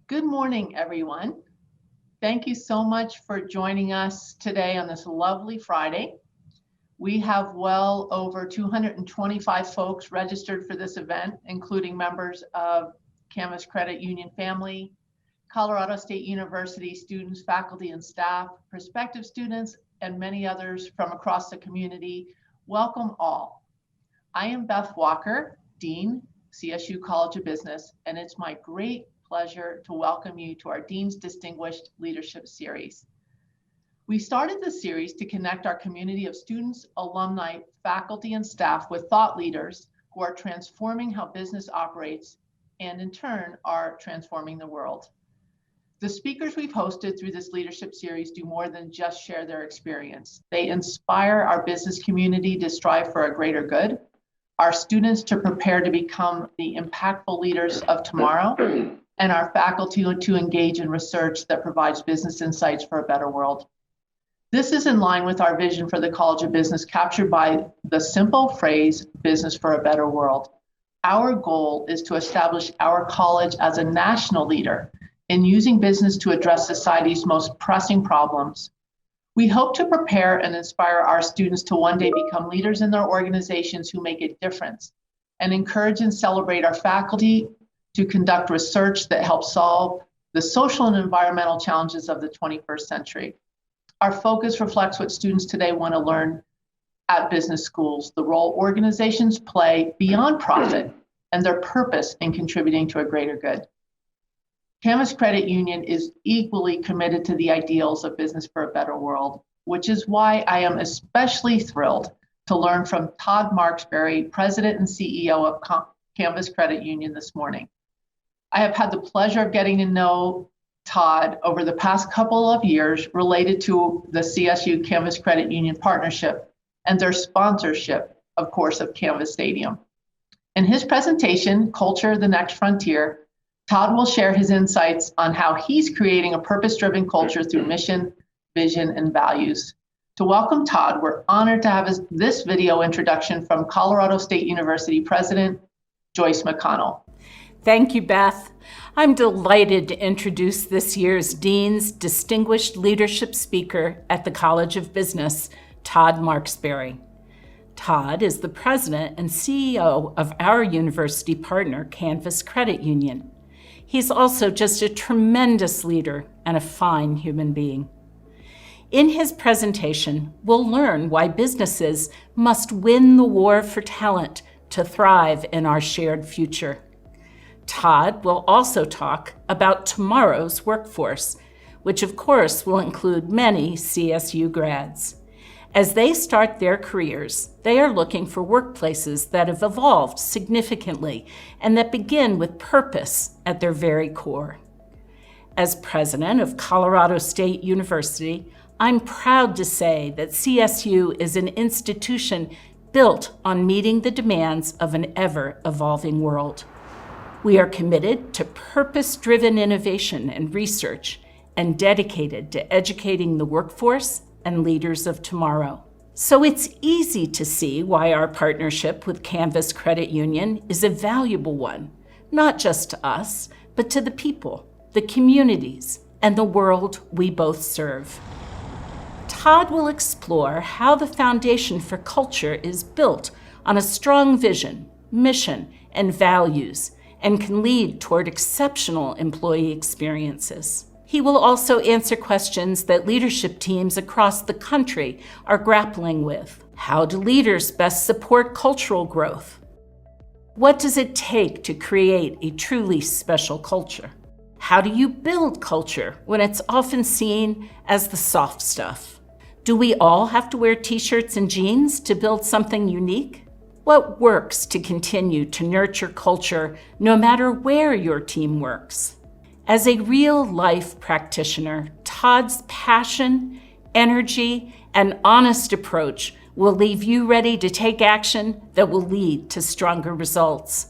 Good morning, everyone. Thank you so much for joining us today on this lovely Friday. We have well over 225 folks registered for this event, including members of Canvas Credit Union family, Colorado State University students, faculty, and staff, prospective students, and many others from across the community. Welcome all. I am Beth Walker, Dean, CSU College of Business, and it's my great pleasure to welcome you to our Dean's Distinguished Leadership Series. We started this series to connect our community of students, alumni, faculty, and staff with thought leaders who are transforming how business operates and in turn are transforming the world. The speakers we've hosted through this leadership series do more than just share their experience. They inspire our business community to strive for a greater good, our students to prepare to become the impactful leaders of tomorrow, and our faculty to engage in research that provides business insights for a better world. This is in line with our vision for the College of Business, captured by the simple phrase, business for a better world. Our goal is to establish our college as a national leader in using business to address society's most pressing problems. We hope to prepare and inspire our students to one day become leaders in their organizations who make a difference, and encourage and celebrate our faculty to conduct research that helps solve the social and environmental challenges of the 21st century. Our focus reflects what students today want to learn at business schools, the role organizations play beyond profit, and their purpose in contributing to a greater good. Canvas Credit Union is equally committed to the ideals of business for a better world, which is why I am especially thrilled to learn from Todd Marksberry, President and CEO of Canvas Credit Union this morning. I have had the pleasure of getting to know Todd over the past couple of years related to the CSU Canvas Credit Union partnership and their sponsorship, of course, of Canvas Stadium. In his presentation, Culture, the Next Frontier, Todd will share his insights on how he's creating a purpose-driven culture through mission, vision, and values. To welcome Todd, we're honored to have this video introduction from Colorado State University President Joyce McConnell. Thank you, Beth. I'm delighted to introduce this year's Dean's Distinguished Leadership Speaker at the College of Business, Todd Marksbury. Todd is the president and CEO of our university partner, Canvas Credit Union. He's also just a tremendous leader and a fine human being. In his presentation, we'll learn why businesses must win the war for talent to thrive in our shared future. Todd will also talk about tomorrow's workforce, which of course will include many CSU grads. As they start their careers, they are looking for workplaces that have evolved significantly and that begin with purpose at their very core. As president of Colorado State University, I'm proud to say that CSU is an institution built on meeting the demands of an ever-evolving world. We are committed to purpose-driven innovation and research and dedicated to educating the workforce and leaders of tomorrow. So it's easy to see why our partnership with Canvas Credit Union is a valuable one, not just to us, but to the people, the communities, and the world we both serve. Todd will explore how the foundation for culture is built on a strong vision, mission, and values, and can lead toward exceptional employee experiences. He will also answer questions that leadership teams across the country are grappling with. How do leaders best support cultural growth? What does it take to create a truly special culture? How do you build culture when it's often seen as the soft stuff? Do we all have to wear t-shirts and jeans to build something unique? What works to continue to nurture culture no matter where your team works? As a real-life practitioner, Todd's passion, energy, and honest approach will leave you ready to take action that will lead to stronger results.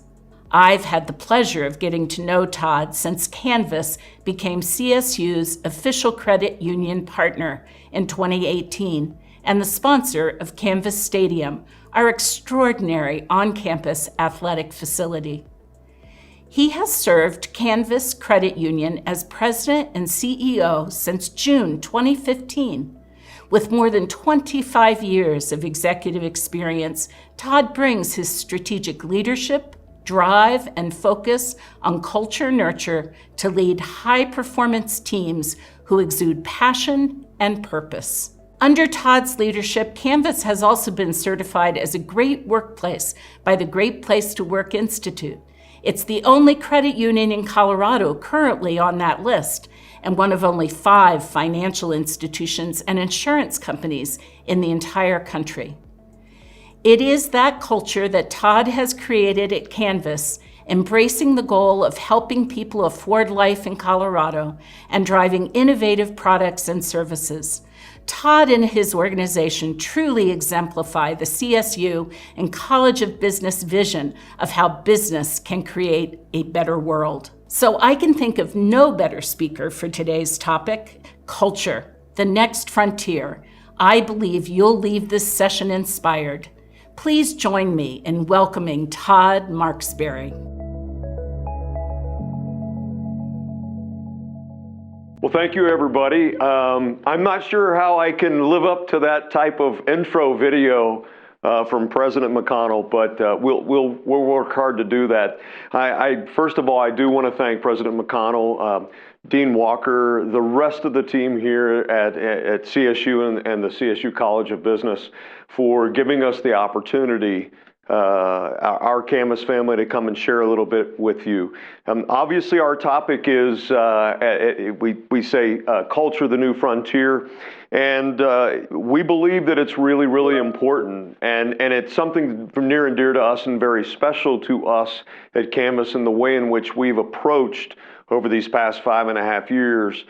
I've had the pleasure of getting to know Todd since Canvas became CSU's official credit union partner in 2018 and the sponsor of Canvas Stadium, our extraordinary on-campus athletic facility. He has served Canvas Credit Union as president and CEO since June 2015. With more than 25 years of executive experience, Todd brings his strategic leadership, drive, and focus on culture nurture to lead high-performance teams who exude passion and purpose. Under Todd's leadership, Canvas has also been certified as a great workplace by the Great Place to Work Institute. It's the only credit union in Colorado currently on that list, and one of only 5 financial institutions and insurance companies in the entire country. It is that culture that Todd has created at Canvas, embracing the goal of helping people afford life in Colorado and driving innovative products and services. Todd and his organization truly exemplify the CSU and College of Business vision of how business can create a better world. So I can think of no better speaker for today's topic, culture, the next frontier. I believe you'll leave this session inspired. Please join me in welcoming Todd Marksberry. Well, thank you, everybody. I'm not sure how I can live up to that type of intro video from President McConnell, but we'll work hard to do that. First of all, I do want to thank President McConnell, Dean Walker, the rest of the team here at CSU and the CSU College of Business for giving us the opportunity, our Canvas family, to come and share a little bit with you. Obviously, our topic is, we say, culture, the new frontier. And we believe that it's really, really important. And it's something near and dear to us and very special to us at Canvas in the way in which we've approached over these past 5.5 years,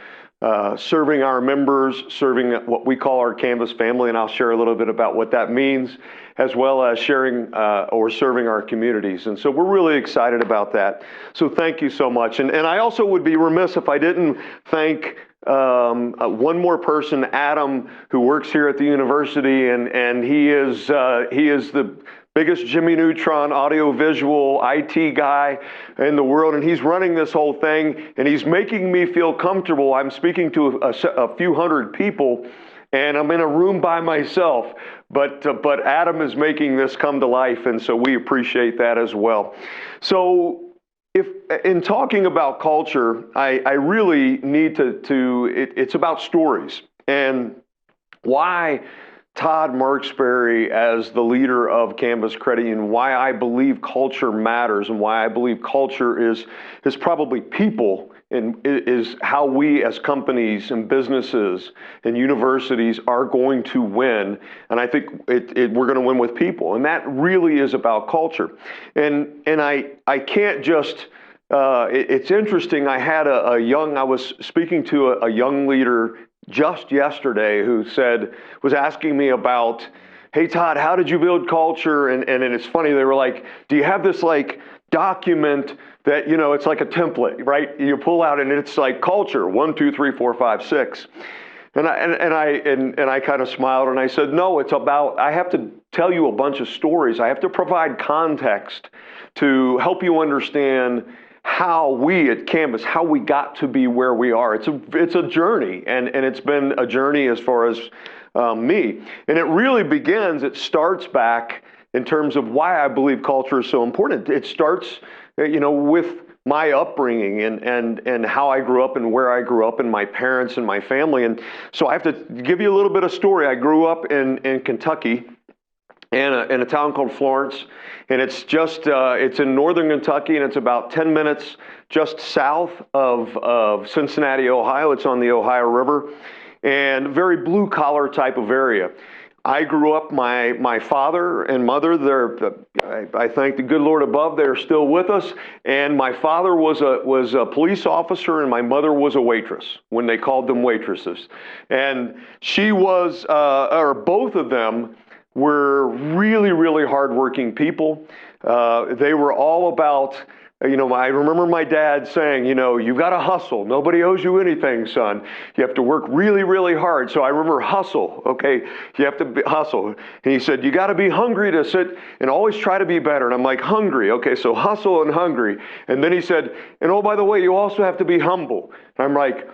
serving our members, serving what we call our Canvas family. And I'll share a little bit about what that means, as well as sharing or serving our communities. And so we're really excited about that. So thank you so much. And I also would be remiss if I didn't thank one more person, Adam, who works here at the university, and he is the biggest Jimmy Neutron audiovisual IT guy in the world, and he's running this whole thing, and he's making me feel comfortable. I'm speaking to a few hundred people, and I'm in a room by myself, but Adam is making this come to life, and so we appreciate that as well. So if in talking about culture, I really need it's about stories, and why Todd Marksbury, as the leader of Canvas Credit Union, why I believe culture matters and why I believe culture is probably people and is how we as companies and businesses and universities are going to win. And I think we're going to win with people. And that really is about culture. And I can't just, it's interesting. I was speaking to a young leader just yesterday who was asking me about, hey, Todd, how did you build culture? And it's funny, they were like, do you have this like document that, it's like a template, right? You pull out and it's like culture, 1, 2, 3, 4, 5, 6. And I kind of smiled and I said, no, it's about, I have to tell you a bunch of stories. I have to provide context to help you understand how we at Canvas, how we got to be where we are. It's a journey, and it's been a journey as far as me. And it really it starts back in terms of why I believe culture is so important. It starts, with my upbringing and how I grew up and where I grew up and my parents and my family. And so I have to give you a little bit of story. I grew up in Kentucky, in a town called Florence, and it's in northern Kentucky, and it's about 10 minutes just south of Cincinnati, Ohio. It's on the Ohio River, and very blue collar type of area. I grew up, my father and mother, I thank the good Lord above, they're still with us. And my father was a police officer, and my mother was a waitress when they called them waitresses. And she was, or both of them, were really, really hardworking people. They were all about I remember my dad saying, you've got to hustle. Nobody owes you anything, son. You have to work really, really hard. So I remember hustle, okay? You have to hustle. And he said, you got to be hungry to sit and always try to be better. And I'm like, hungry. Okay, so hustle and hungry. And then he said, and oh, by the way, you also have to be humble. And I'm like,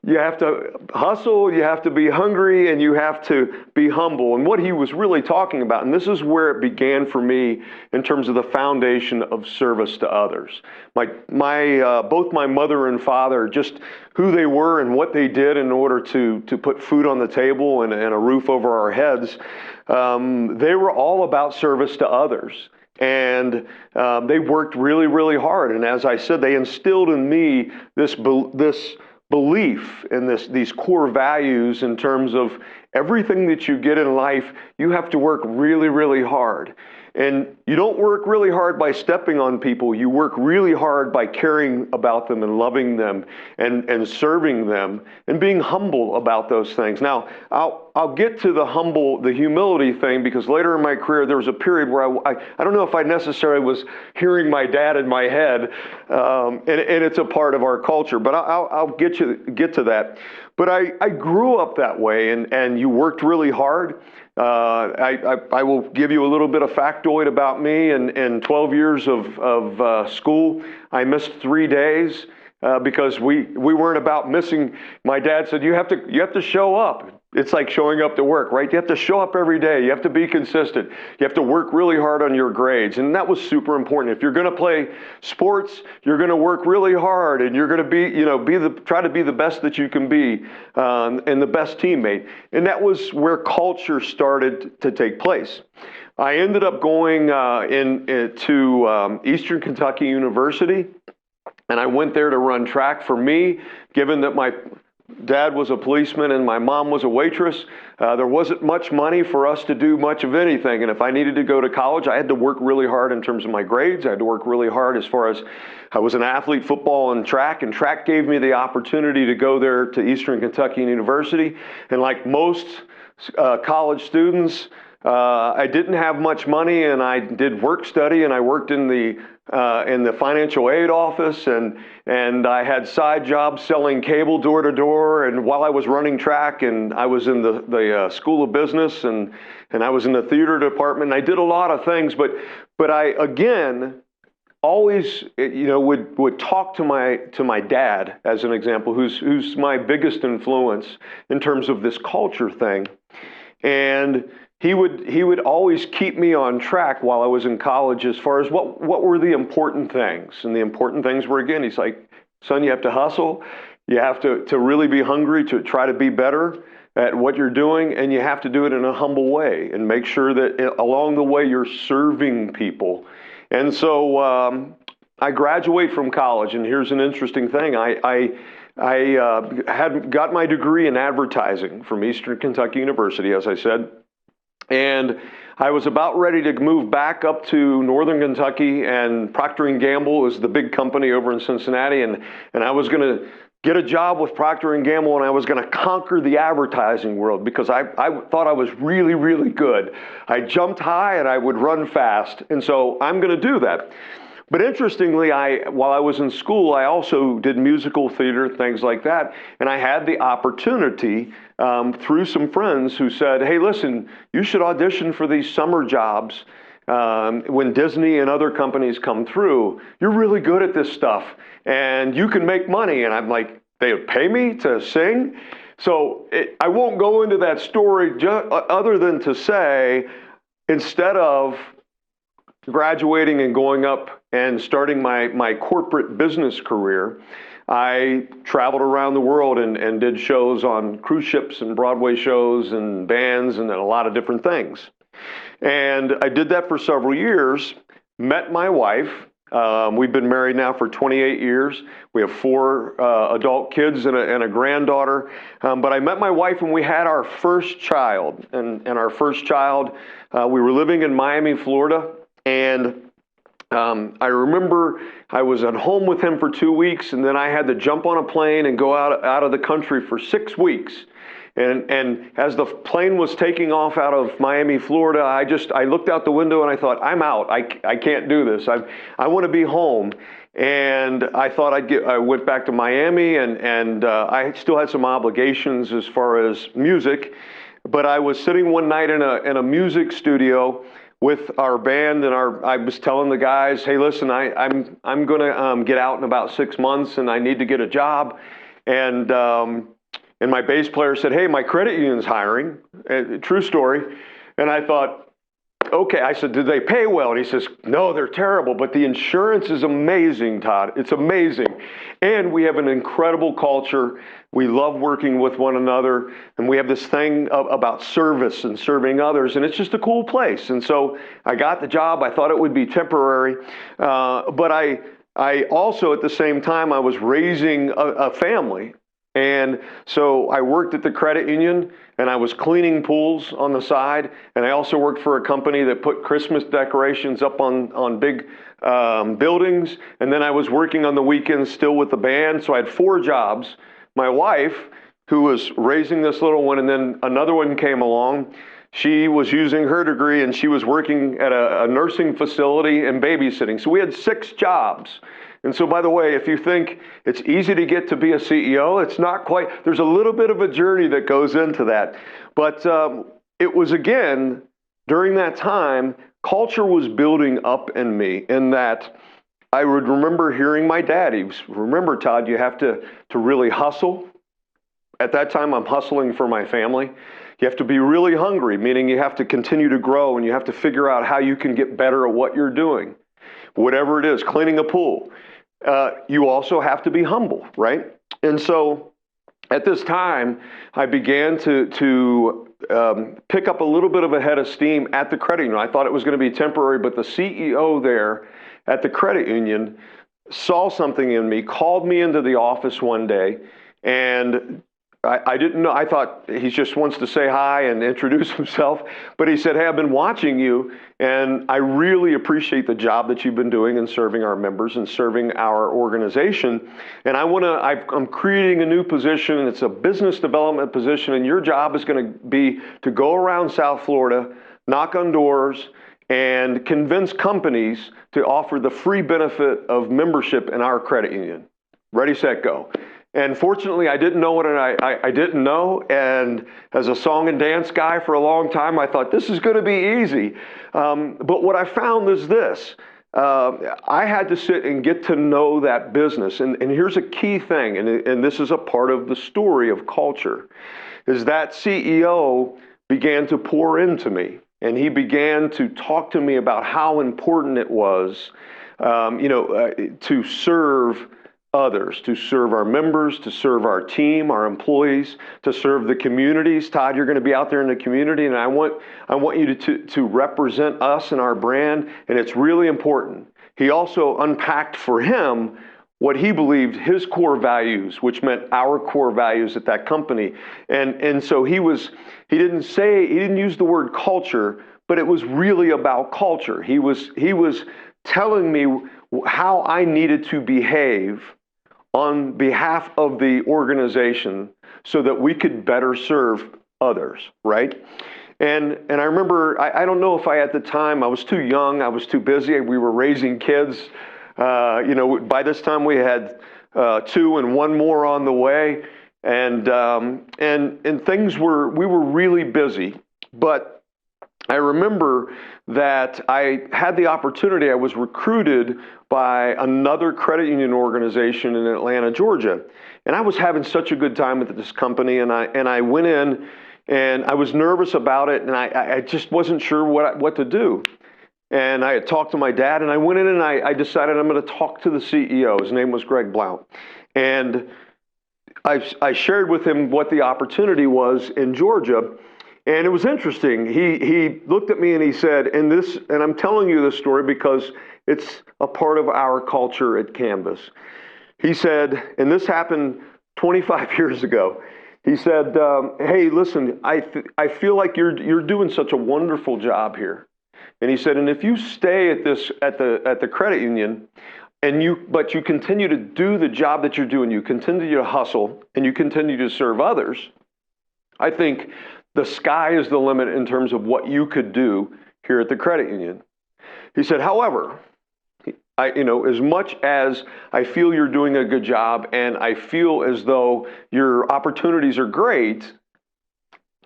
you have to hustle, you have to be hungry, and you have to be humble. And what he was really talking about, and this is where it began for me in terms of the foundation of service to others. Both my mother and father, just who they were and what they did in order to put food on the table and a roof over our heads, they were all about service to others. And they worked really, really hard. And as I said, they instilled in me this belief in these core values in terms of everything that you get in life, you have to work really, really hard. And you don't work really hard by stepping on people. You work really hard by caring about them and loving them and serving them and being humble about those things. Now, I'll get to the humility thing, because later in my career there was a period where I don't know if I necessarily was hearing my dad in my head, and it's a part of our culture, but I'll get to that. But I grew up that way, and you worked really hard. I will give you a little bit of factoid about me. In 12 years of school, I missed 3 days because we weren't about missing. My dad said, you have to show up. It's like showing up to work, right? You have to show up every day. You have to be consistent. You have to work really hard on your grades. And that was super important. If you're going to play sports, you're going to work really hard, and you're going to try to be the best that you can be, and the best teammate. And that was where culture started to take place. I ended up going to Eastern Kentucky University, and I went there to run track. For me, given that my dad was a policeman and my mom was a waitress, there wasn't much money for us to do much of anything. And if I needed to go to college, I had to work really hard in terms of my grades. I had to work really hard as far as I was an athlete, football and track gave me the opportunity to go there to Eastern Kentucky University. And like most college students, I didn't have much money, and I did work study, and I worked in the financial aid office, and I had side jobs selling cable door to door. And while I was running track, and I was in the School of Business, and I was in the theater department, and I did a lot of things. But I again always would talk to my dad as an example, who's my biggest influence in terms of this culture thing, and he would always keep me on track while I was in college as far as what were the important things. And the important things were, again, he's like, son, you have to hustle. You have to really be hungry to try to be better at what you're doing. And you have to do it in a humble way and make sure that along the way you're serving people. And so I graduate from college. And here's an interesting thing. I had got my degree in advertising from Eastern Kentucky University, as I said. And I was about ready to move back up to Northern Kentucky, and Procter & Gamble is the big company over in Cincinnati, and I was going to get a job with Procter & Gamble, and I was going to conquer the advertising world because I thought I was really, really good. I jumped high and I would run fast, and so I'm going to do that. But interestingly, while I was in school, I also did musical theater, things like that, and I had the opportunity through some friends who said, hey, listen, you should audition for these summer jobs when Disney and other companies come through. You're really good at this stuff, and you can make money. And I'm like, they would pay me to sing? So I won't go into that story other than to say, instead of graduating and going up and starting my corporate business career, I traveled around the world and did shows on cruise ships and Broadway shows and bands and a lot of different things. And I did that for several years, met my wife. We've been married now for 28 years. We have 4 adult kids and a granddaughter. But I met my wife when we had our first child. And our first child, we were living in Miami, Florida. And I remember I was at home with him for 2 weeks, and then I had to jump on a plane and go out of the country for 6 weeks. And as the plane was taking off out of Miami, Florida, I looked out the window and I thought, I'm out. I can't do this. I want to be home. And I thought I went back to Miami, and I still had some obligations as far as music. But I was sitting one night in a music studio with our band, and I was telling the guys, hey, listen, I'm gonna get out in about 6 months, and I need to get a job. And my bass player said, hey, my credit union's hiring. True story. And I thought, okay. I said, did they pay well? And he says, no, they're terrible, but the insurance is amazing, Todd. It's amazing. And we have an incredible culture. We love working with one another, and we have this thing about service and serving others, and it's just a cool place. And so I got the job. I thought it would be temporary, but I also, at the same time, I was raising a family. And so I worked at the credit union, and I was cleaning pools on the side. And I also worked for a company that put Christmas decorations up on big buildings. And then I was working on the weekends still with the band. So I had 4 jobs. My wife, who was raising this little one, and then another one came along. She was using her degree, and she was working at a nursing facility and babysitting. So we had 6 jobs. And so, by the way, if you think it's easy to get to be a CEO, it's not quite. There's a little bit of a journey that goes into that. But it was, again, during that time, culture was building up in me, in that I would remember hearing my dad. Remember, Todd, you have to really hustle. At that time, I'm hustling for my family. You have to be really hungry, meaning you have to continue to grow, and you have to figure out how you can get better at what you're doing. Whatever it is, cleaning a pool. You also have to be humble, right? And so at this time, I began to pick up a little bit of a head of steam at the credit union. I thought it was going to be temporary, but the CEO there at the credit union saw something in me, called me into the office one day, and I didn't know. I thought he just wants to say hi and introduce himself. But he said, hey, I've been watching you, and I really appreciate the job that you've been doing in serving our members and serving our organization. And I'm creating a new position, and it's a business development position, and your job is going to be to go around South Florida, knock on doors, and convince companies to offer the free benefit of membership in our credit union. Ready, set, go. And fortunately, I didn't know what I didn't know. And as a song and dance guy for a long time, I thought this is going to be easy. But what I found is this. I had to sit and get to know that business. And here's a key thing, and this is a part of the story of culture, is that CEO began to pour into me. And he began to talk to me about how important it was, to serve others, to serve our members, to serve our team, our employees, to serve the communities. Todd, you're going to be out there in the community, and I want you to represent us and our brand, and it's really important. He also unpacked for him what he believed his core values, which meant our core values at that company. And so he didn't use the word culture, but it was really about culture. He was telling me how I needed to behave on behalf of the organization so that we could better serve others, right? And I remember, I don't know if at the time, I was too young, I was too busy, we were raising kids. By this time we had 2 and 1 more on the way, and things we were really busy. But I remember that I had the opportunity, I was recruited by another credit union organization in Atlanta, Georgia. And I was having such a good time with this company, and I went in, and I was nervous about it, and I just wasn't sure what to do. And I had talked to my dad, and I went in and I decided I'm going to talk to the CEO. His name was Greg Blount. And I shared with him what the opportunity was in Georgia. And it was interesting. He looked at me and he said, and I'm telling you this story because it's a part of our culture at Canvas. He said, and this happened 25 years ago. He said, hey, listen, I feel like you're doing such a wonderful job here. And he said, and if you stay at the credit union, but you continue to do the job that you're doing, you continue to hustle, and you continue to serve others, I think the sky is the limit in terms of what you could do here at the credit union. He said, however, as much as I feel you're doing a good job and I feel as though your opportunities are great,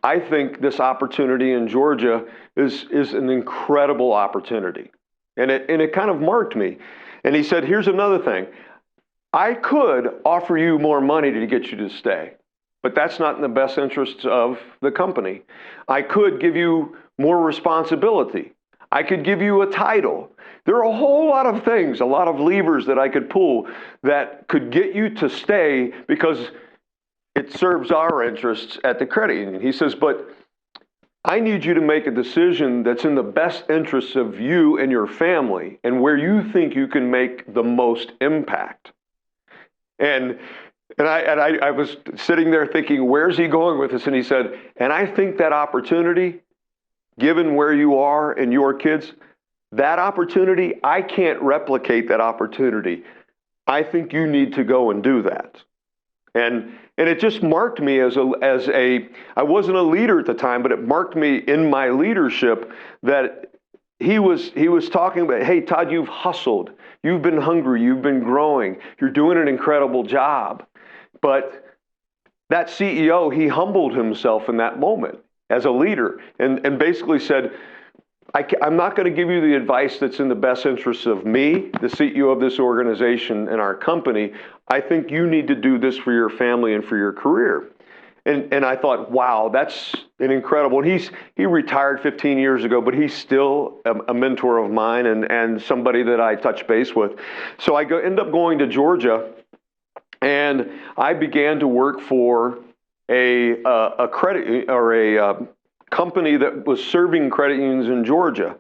I think this opportunity in Georgia is an incredible opportunity. And it kind of marked me. And he said, here's another thing. I could offer you more money to get you to stay, but that's not in the best interests of the company. I could give you more responsibility. I could give you a title. There are a whole lot of things, a lot of levers that I could pull that could get you to stay because it serves our interests at the credit union. He says, but I need you to make a decision that's in the best interests of you and your family and where you think you can make the most impact. And I was sitting there thinking, where's he going with this? And he said, and I think that opportunity, given where you are and your kids, that opportunity, I can't replicate that opportunity. I think you need to go and do that. And it just marked me as I wasn't a leader at the time, but it marked me in my leadership that he was talking about, hey, Todd, you've hustled. You've been hungry. You've been growing. You're doing an incredible job. But that CEO, he humbled himself in that moment as a leader and basically said, I'm not going to give you the advice that's in the best interests of me, the CEO of this organization and our company. I think you need to do this for your family and for your career. And I thought, wow, that's an incredible. And he retired 15 years ago, but he's still a mentor of mine and somebody that I touch base with. So I end up going to Georgia, and I began to work for a credit or a company that was serving credit unions in Georgia.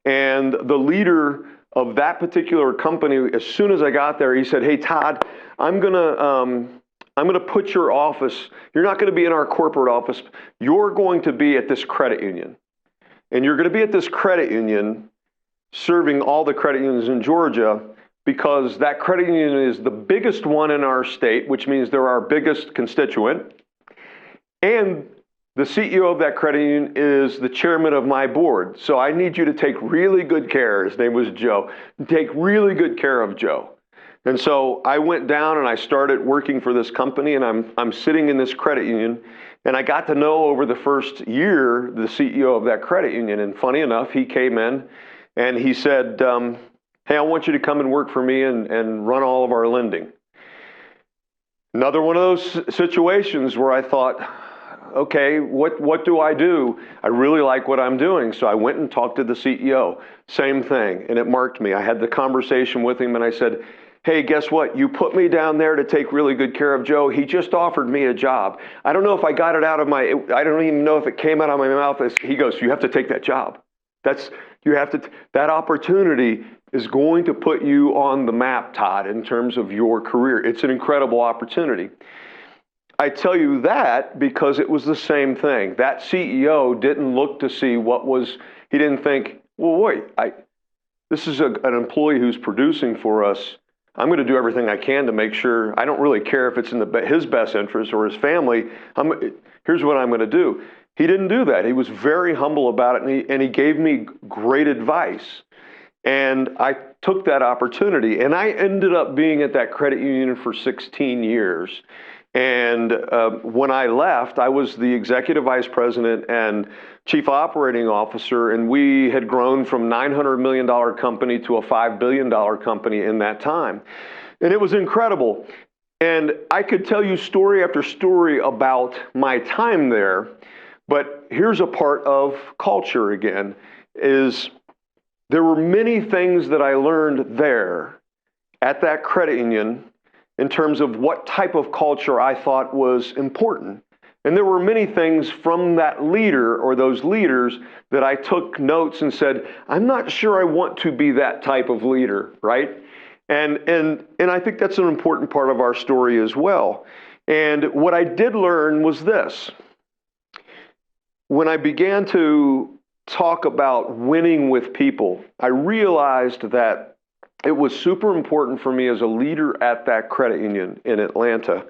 And the leader of that particular company, as soon as I got there, he said, hey, Todd, I'm gonna put your office, you're not gonna be in our corporate office, you're going to be at this credit union. And you're gonna be at this credit union serving all the credit unions in Georgia because that credit union is the biggest one in our state, which means they're our biggest constituent. And the CEO of that credit union is the chairman of my board. So I need you to take really good care. His name was Joe. Take really good care of Joe. And so I went down and I started working for this company, and I'm sitting in this credit union, and I got to know over the first year the CEO of that credit union. And funny enough, he came in and he said, hey, I want you to come and work for me and run all of our lending. Another one of those situations where I thought, okay, what do I do? I really like what I'm doing. So I went and talked to the CEO. Same thing, and it marked me. I had the conversation with him, and I said, hey, guess what? You put me down there to take really good care of Joe. He just offered me a job. I don't know if I got it out of I don't even know if it came out of my mouth. He goes, you have to take that job. That opportunity is going to put you on the map, Todd, in terms of your career. It's an incredible opportunity. I tell you that because it was the same thing. That CEO didn't look to see he didn't think, well, wait, this is an employee who's producing for us. I'm going to do everything I can to make sure. I don't really care if it's in his best interest or his family. Here's what I'm going to do. He didn't do that. He was very humble about it, and he gave me great advice. And I took that opportunity, and I ended up being at that credit union for 16 years. And when I left, I was the executive vice president and chief operating officer, and we had grown from $900 million company to a $5 billion company in that time. And it was incredible. And I could tell you story after story about my time there, but here's a part of culture again, is there were many things that I learned there at that credit union in terms of what type of culture I thought was important. And there were many things from that leader or those leaders that I took notes and said, I'm not sure I want to be that type of leader, right? And I think that's an important part of our story as well. And what I did learn was this. When I began to talk about winning with people, I realized that it was super important for me as a leader at that credit union in Atlanta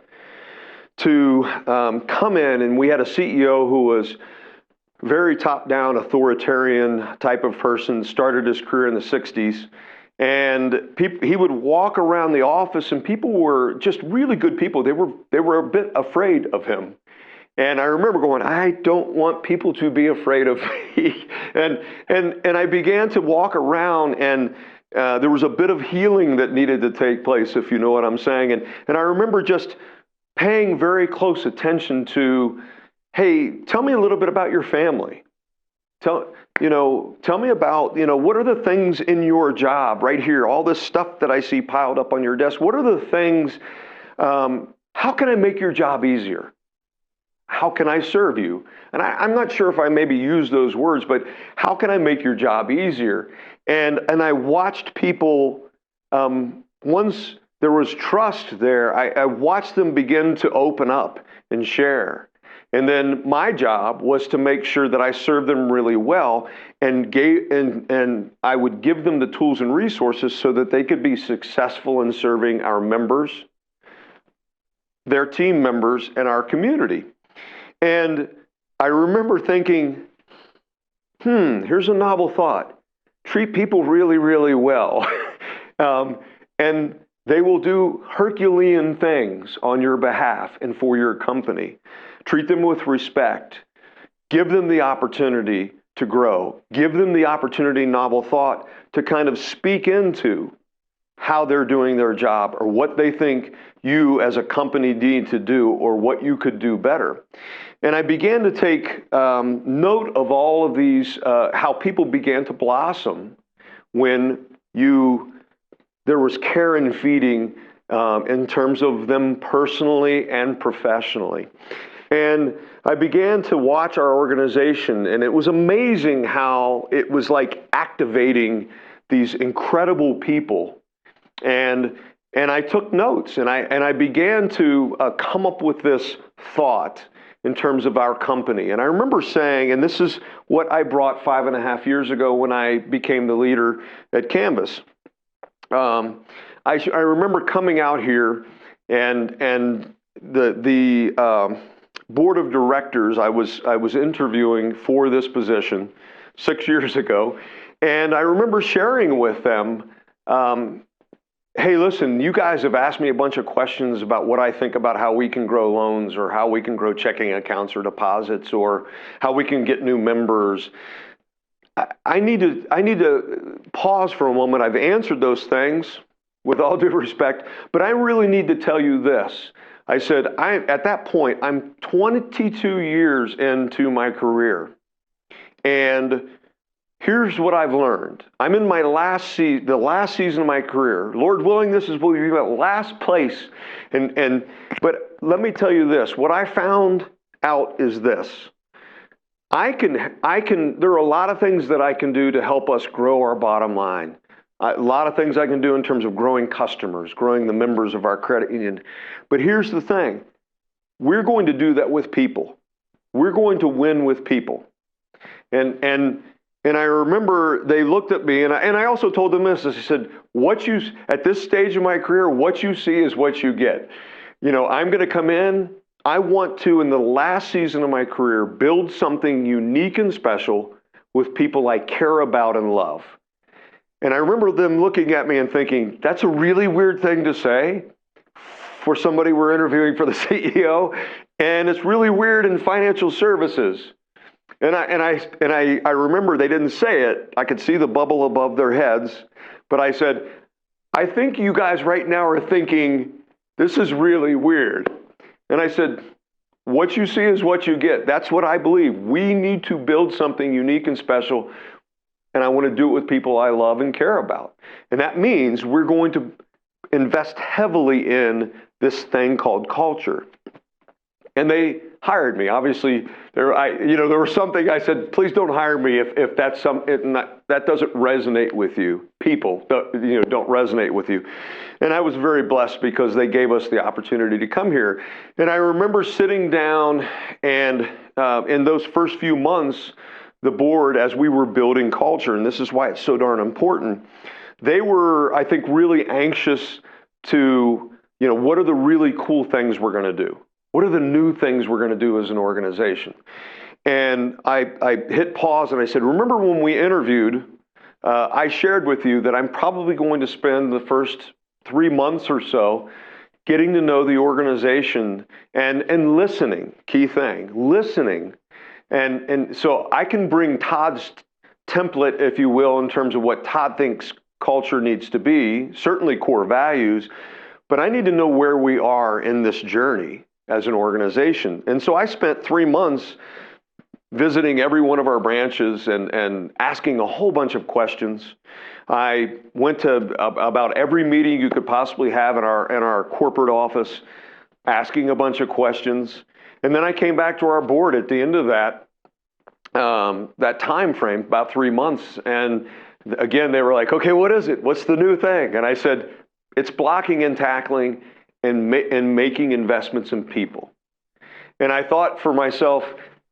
to come in, and we had a CEO who was very top-down, authoritarian type of person, started his career in the 60s. And he would walk around the office, and people were just really good people. They were a bit afraid of him. And I remember going, I don't want people to be afraid of me. And I began to walk around, and there was a bit of healing that needed to take place, if you know what I'm saying. And I remember just paying very close attention to, hey, tell me a little bit about your family. Tell me about, what are the things in your job right here, all this stuff that I see piled up on your desk. What are the things, how can I make your job easier? How can I serve you? And I'm not sure if I maybe use those words, but how can I make your job easier? And I watched people, once there was trust there, I watched them begin to open up and share. And then my job was to make sure that I served them really well and I would give them the tools and resources so that they could be successful in serving our members, their team members, and our community. And I remember thinking, here's a novel thought. Treat people really, really well. And they will do Herculean things on your behalf and for your company. Treat them with respect. Give them the opportunity to grow. Give them the opportunity, novel thought, to kind of speak into how they're doing their job or what they think you as a company need to do or what you could do better. And I began to take note of all of these, how people began to blossom when there was care and feeding in terms of them personally and professionally. And I began to watch our organization, and it was amazing how it was like activating these incredible people. And I took notes, and I began to come up with this thought in terms of our company. And I remember saying, and this is what I brought 5.5 years ago when I became the leader at Canvas. I remember coming out here, and the board of directors I was interviewing for this position 6 years ago, and I remember sharing with them, hey, listen, you guys have asked me a bunch of questions about what I think about how we can grow loans or how we can grow checking accounts or deposits or how we can get new members. I need to pause for a moment. I've answered those things with all due respect, but I really need to tell you this. I said, at that point, I'm 22 years into my career, and here's what I've learned. I'm in my the last season of my career. Lord willing, this will be my last place. But let me tell you this. What I found out is this. There are a lot of things that I can do to help us grow our bottom line. A lot of things I can do in terms of growing customers, growing the members of our credit union. But here's the thing. We're going to do that with people. We're going to win with people. And I remember they looked at me, and I also told them this. I said, at this stage of my career, what you see is what you get. I'm going to come in. I want to, in the last season of my career, build something unique and special with people I care about and love. And I remember them looking at me and thinking, that's a really weird thing to say for somebody we're interviewing for the CEO, and it's really weird in financial services. And I remember they didn't say it. I could see the bubble above their heads, but I said, I think you guys right now are thinking, this is really weird. And I said, what you see is what you get. That's what I believe. We need to build something unique and special, and I want to do it with people I love and care about. And that means we're going to invest heavily in this thing called culture. And they hired me. Obviously, there was something I said, please don't hire me if that doesn't resonate with you. People don't resonate with you. And I was very blessed because they gave us the opportunity to come here. And I remember sitting down, and in those first few months, the board, as we were building culture, and this is why it's so darn important, they were, I think, really anxious to, what are the really cool things we're going to do? What are the new things we're going to do as an organization? And I hit pause and I said, remember when we interviewed, I shared with you that I'm probably going to spend the first 3 months or so getting to know the organization and listening, key thing, listening. And so I can bring Todd's template, if you will, in terms of what Todd thinks culture needs to be, certainly core values, but I need to know where we are in this journey as an organization. And so I spent 3 months visiting every one of our branches and asking a whole bunch of questions. I went to about every meeting you could possibly have in our corporate office, asking a bunch of questions. And then I came back to our board at the end of that time frame, about 3 months. And again, they were like, okay, what is it? What's the new thing? And I said, it's blocking and tackling and making investments in people. And I thought for myself,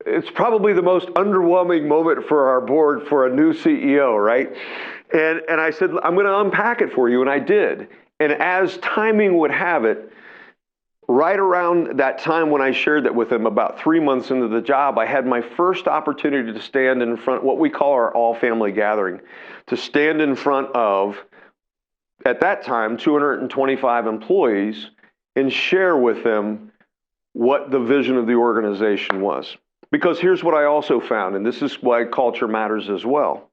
it's probably the most underwhelming moment for our board for a new CEO, right? And I said, I'm going to unpack it for you, and I did. And as timing would have it, right around that time when I shared that with him, about 3 months into the job, I had my first opportunity to stand in front, what we call our all-family gathering, to stand in front of, at that time, 225 employees and share with them what the vision of the organization was. Because here's what I also found, and this is why culture matters as well.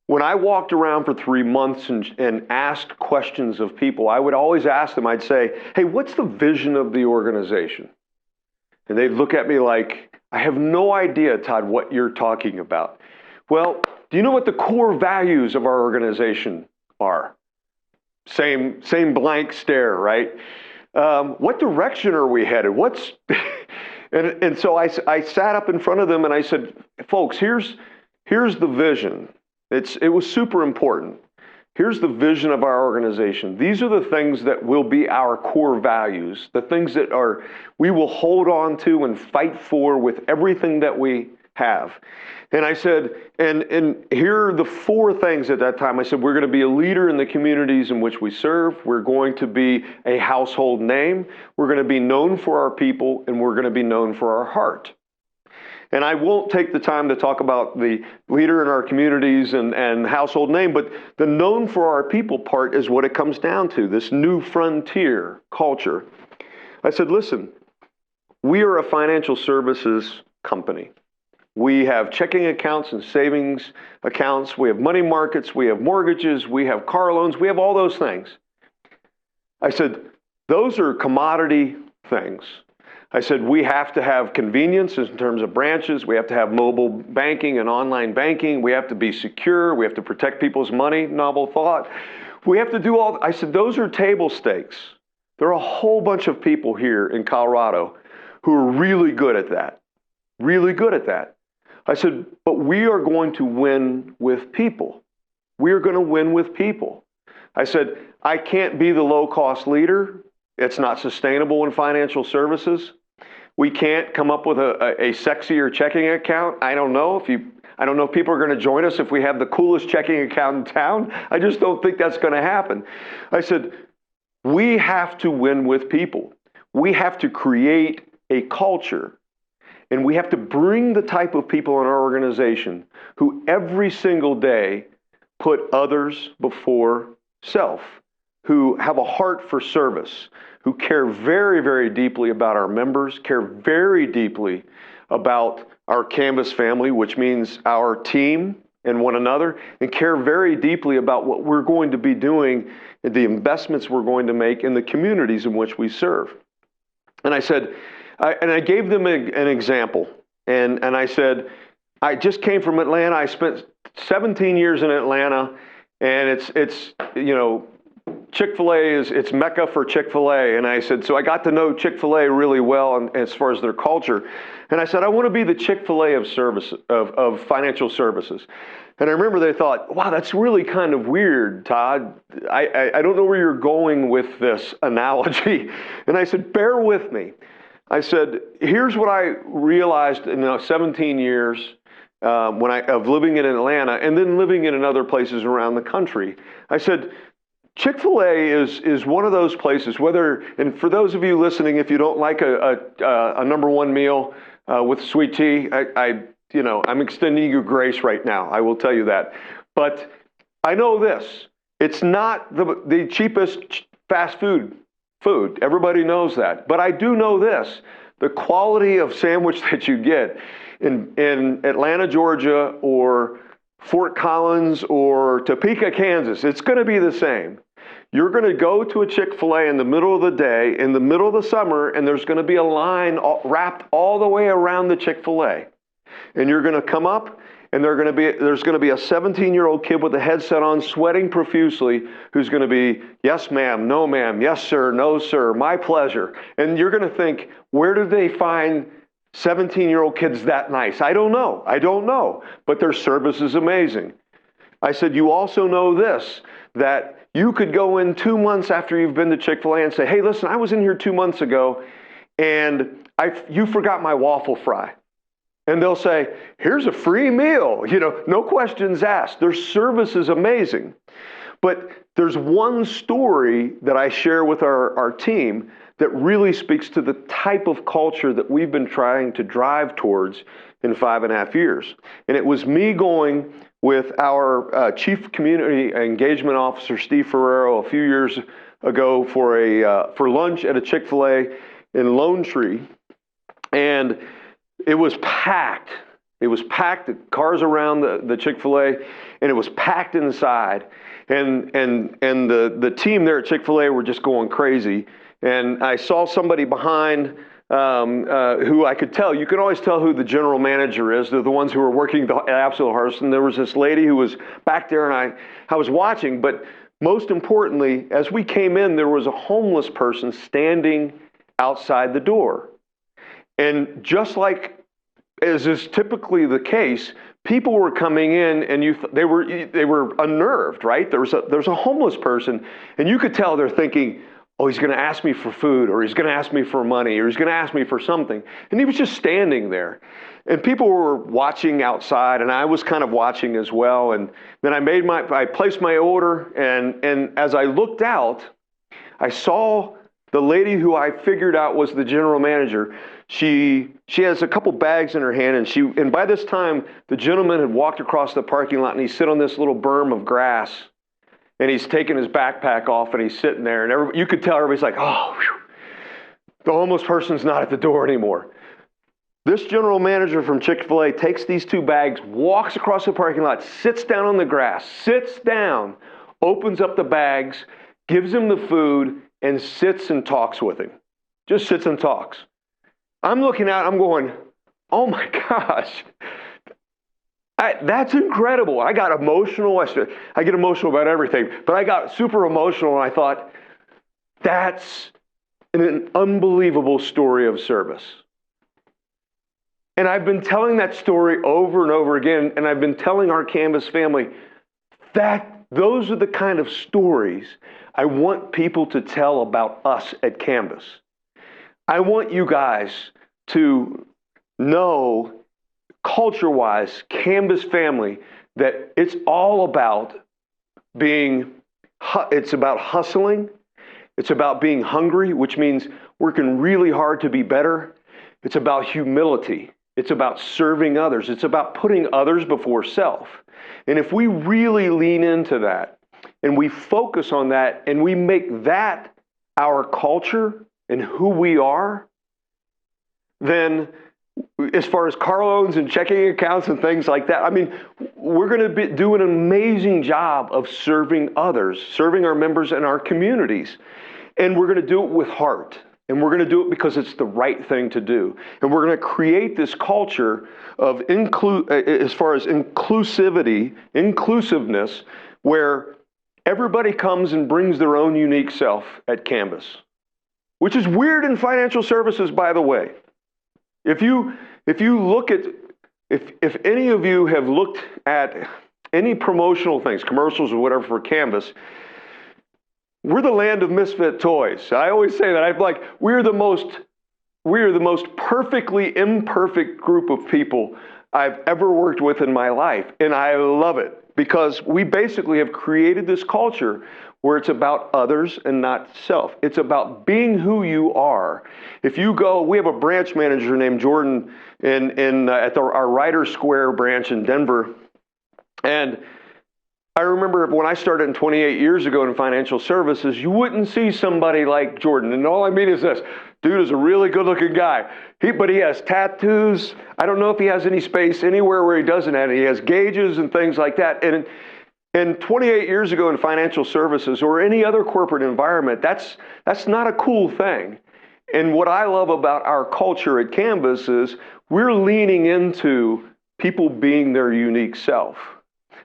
When I walked around for 3 months and asked questions of people, I would always ask them, I'd say, hey, what's the vision of the organization? And they'd look at me like, I have no idea, Todd, what you're talking about. Well, do you know what the core values of our organization are? Same blank stare, right? What direction are we headed? And so I sat up in front of them and I said, folks, here's the vision. It was super important. Here's the vision of our organization. These are the things that will be our core values, the things that we will hold on to and fight for with everything that we have. And I said, and here are the 4 things at that time. I said, we're going to be a leader in the communities in which we serve. We're going to be a household name. We're going to be known for our people, and we're going to be known for our heart. And I won't take the time to talk about the leader in our communities and household name, but the known for our people part is what it comes down to, this new frontier culture. I said, listen, we are a financial services company. We have checking accounts and savings accounts. We have money markets. We have mortgages. We have car loans. We have all those things. I said, those are commodity things. I said, we have to have convenience in terms of branches. We have to have mobile banking and online banking. We have to be secure. We have to protect people's money, novel thought. We have to do all, I said, those are table stakes. There are a whole bunch of people here in Colorado who are really good at that, really good at that. I said, but we are going to win with people. We are going to win with people. I said, I can't be the low-cost leader. It's not sustainable in financial services. We can't come up with a sexier checking account. I don't know if people are going to join us if we have the coolest checking account in town. I just don't think that's going to happen. I said, we have to win with people. We have to create a culture. And we have to bring the type of people in our organization who every single day put others before self, who have a heart for service, who care very, very deeply about our members, care very deeply about our Canvas family, which means our team and one another, and care very deeply about what we're going to be doing and the investments we're going to make in the communities in which we serve. And I said, I gave them an example, and I said, I just came from Atlanta. I spent 17 years in Atlanta, and it's Chick-fil-A it's Mecca for Chick-fil-A. And I said, so I got to know Chick-fil-A really well as far as their culture. And I said, I want to be the Chick-fil-A of financial services. And I remember they thought, wow, that's really kind of weird, Todd. I don't know where you're going with this analogy. And I said, bear with me. I said, here's what I realized in 17 years of living in Atlanta and then living in other places around the country. I said, Chick-fil-A is one of those places, and for those of you listening, if you don't like a number one meal with sweet tea, I'm extending you grace right now. I will tell you that. But I know this, it's not the cheapest fast food. Everybody knows that. But I do know this, the quality of sandwich that you get in Atlanta, Georgia, or Fort Collins, or Topeka, Kansas, it's going to be the same. You're going to go to a Chick-fil-A in the middle of the day, in the middle of the summer, and there's going to be a line wrapped all the way around the Chick-fil-A. And you're going to come up, and there's going to be a 17-year-old kid with a headset on, sweating profusely, who's going to be, yes, ma'am, no, ma'am, yes, sir, no, sir, my pleasure. And you're going to think, where did they find 17-year-old kids that nice? I don't know, but their service is amazing. I said, you also know this, that you could go in 2 months after you've been to Chick-fil-A and say, hey, listen, I was in here 2 months ago, and you forgot my waffle fry. And they'll say, here's a free meal, no questions asked. Their service is amazing. But there's one story that I share with our team that really speaks to the type of culture that we've been trying to drive towards in 5.5 years. And it was me going with our Chief Community Engagement Officer, Steve Ferrero, a few years ago for lunch at a Chick-fil-A in Lone Tree. And it was packed. It was packed, the cars around the Chick-fil-A, and it was packed inside. And the team there at Chick-fil-A were just going crazy. And I saw somebody behind who I could tell. You can always tell who the general manager is. They're the ones who are working the absolute hardest. And there was this lady who was back there, and I was watching. But most importantly, as we came in, there was a homeless person standing outside the door. And just like as is typically the case, people were coming in, and they were unnerved, right? There's a homeless person, and you could tell they're thinking, oh, he's going to ask me for food, or he's going to ask me for money, or he's going to ask me for something. And he was just standing there. And people were watching outside, and I was kind of watching as well. And then I placed my order, and as I looked out, I saw the lady who I figured out was the general manager. She has a couple bags in her hand, and by this time, the gentleman had walked across the parking lot, and he's sitting on this little berm of grass. And he's taking his backpack off, and he's sitting there, and you could tell everybody's like, oh, whew. The homeless person's not at the door anymore. This general manager from Chick-fil-A takes these 2 bags, walks across the parking lot, sits down on the grass, sits down, opens up the bags, gives him the food, and sits and talks with him. Just sits and talks. I'm looking out, I'm going, oh my gosh. That's incredible. I got emotional. I get emotional about everything, but I got super emotional, and I thought, that's an unbelievable story of service. And I've been telling that story over and over again, and I've been telling our Canvas family that those are the kind of stories I want people to tell about us at Canvas. I want you guys to know, culture-wise, Canvas family, that it's all about it's about hustling, it's about being hungry, which means working really hard to be better. It's about humility. It's about serving others. It's about putting others before self. And if we really lean into that, and we focus on that, and we make that our culture and who we are, then as far as car loans and checking accounts and things like that, I mean, we're going to do an amazing job of serving others, serving our members and our communities. And we're going to do it with heart. And we're going to do it because it's the right thing to do. And we're going to create this culture of as far as inclusivity, inclusiveness, where everybody comes and brings their own unique self at Canvas, which is weird in financial services, by the way. If you look at, if any of you have looked at any promotional things, commercials or whatever for Canvas, we're the land of misfit toys. I always say that. I'm like, we are the most perfectly imperfect group of people I've ever worked with in my life. And I love it because we basically have created this culture where it's about others and not self. It's about being who you are. If you go, we have a branch manager named Jordan at our Ryder Square branch in Denver. And I remember when I started 28 years ago in financial services, you wouldn't see somebody like Jordan. And all I mean is this, dude is a really good looking guy. But he has tattoos. I don't know if he has any space anywhere where he doesn't have it. He has gauges and things like that. And 28 years ago in financial services or any other corporate environment, that's not a cool thing. And what I love about our culture at Canvas is we're leaning into people being their unique self.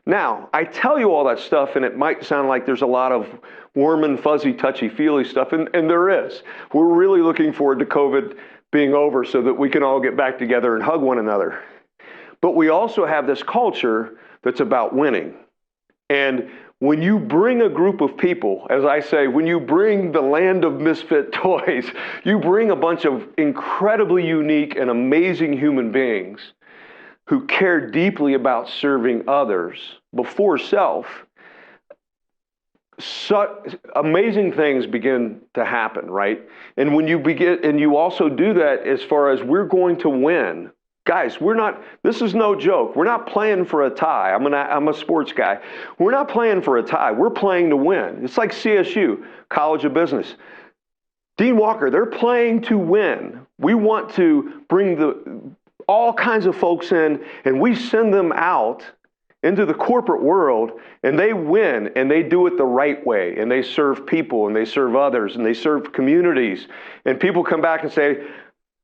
Now, I tell you all that stuff, and it might sound like there's a lot of warm and fuzzy, touchy-feely stuff, and there is. We're really looking forward to COVID being over so that we can all get back together and hug one another. But we also have this culture that's about winning. And when you bring a group of people, as I say, when you bring the land of misfit toys, you bring a bunch of incredibly unique and amazing human beings who care deeply about serving others before self, amazing things begin to happen, right? And when you begin, and you also do that as far as we're going to win. Guys, this is no joke. We're not playing for a tie. I'm a sports guy. We're not playing for a tie. We're playing to win. It's like CSU, College of Business. Dean Walker, they're playing to win. We want to bring all kinds of folks in, and we send them out into the corporate world, and they win, and they do it the right way, and they serve people, and they serve others, and they serve communities. And people come back and say,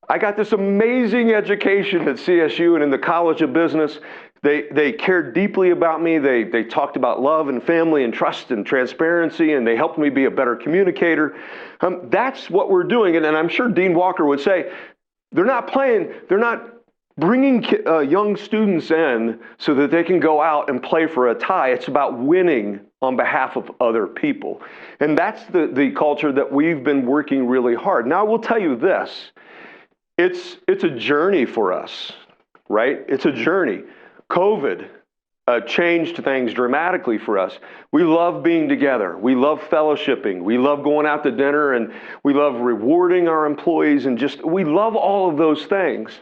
I got this amazing education at CSU and in the College of Business. They cared deeply about me. They talked about love and family and trust and transparency, and they helped me be a better communicator. That's what we're doing. And I'm sure Dean Walker would say, they're not bringing young students in so that they can go out and play for a tie. It's about winning on behalf of other people. And that's the culture that we've been working really hard. Now, I will tell you this. It's a journey for us, right? It's a journey. COVID changed things dramatically for us. We love being together. We love fellowshipping. We love going out to dinner, and we love rewarding our employees, and we love all of those things.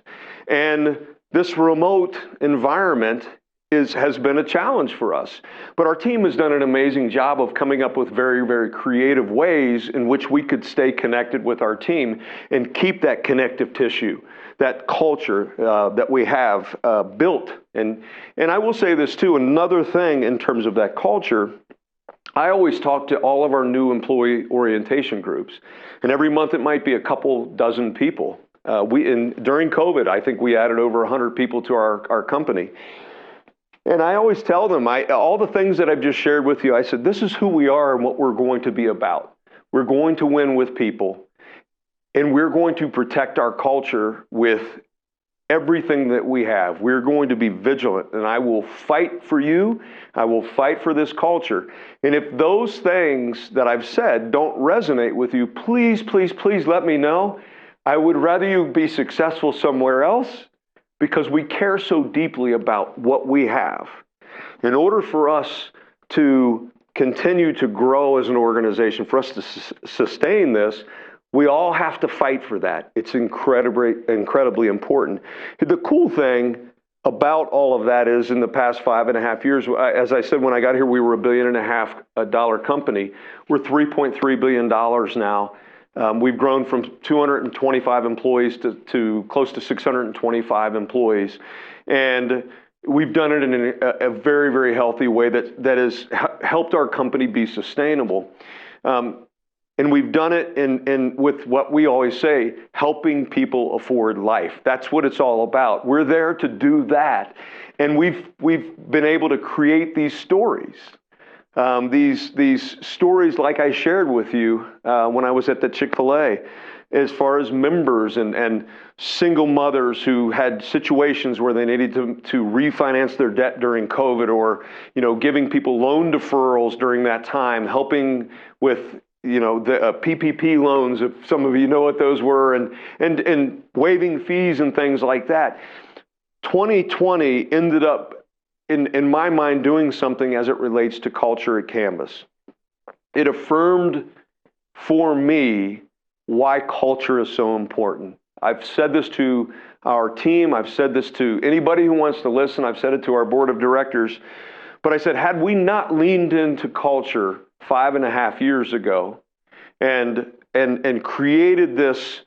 And this remote environment has been a challenge for us. But our team has done an amazing job of coming up with very, very creative ways in which we could stay connected with our team and keep that connective tissue, that culture that we have built. And I will say this too, another thing in terms of that culture, I always talk to all of our new employee orientation groups. And every month it might be a couple dozen people. During COVID, I think we added over 100 people to our company. And I always tell them, all the things that I've just shared with you, I said, this is who we are and what we're going to be about. We're going to win with people, and we're going to protect our culture with everything that we have. We're going to be vigilant, and I will fight for you. I will fight for this culture. And if those things that I've said don't resonate with you, please, please, please let me know. I would rather you be successful somewhere else, because we care so deeply about what we have. In order for us to continue to grow as an organization, for us to sustain this, we all have to fight for that. It's incredibly important. The cool thing about all of that is in the past 5.5 years, as I said, when I got here, we were $1.5 billion company. We're $3.3 billion now. We've grown from 225 employees to close to 625 employees. And we've done it in a very, very healthy way that has helped our company be sustainable. And we've done it with what we always say, helping people afford life. That's what it's all about. We're there to do that. And we've been able to create these stories. These stories like I shared with you when I was at the Chick-fil-A, as far as members and single mothers who had situations where they needed to refinance their debt during COVID, or giving people loan deferrals during that time, helping with the PPP loans, if some of you know what those were, and waiving fees and things like that. 2020 ended up in my mind, doing something as it relates to culture at Canvas. it affirmed for me why culture is so important. I've said this to our team. I've said this to anybody who wants to listen. I've said it to our board of directors. But I said, had we not leaned into culture 5.5 years ago and created this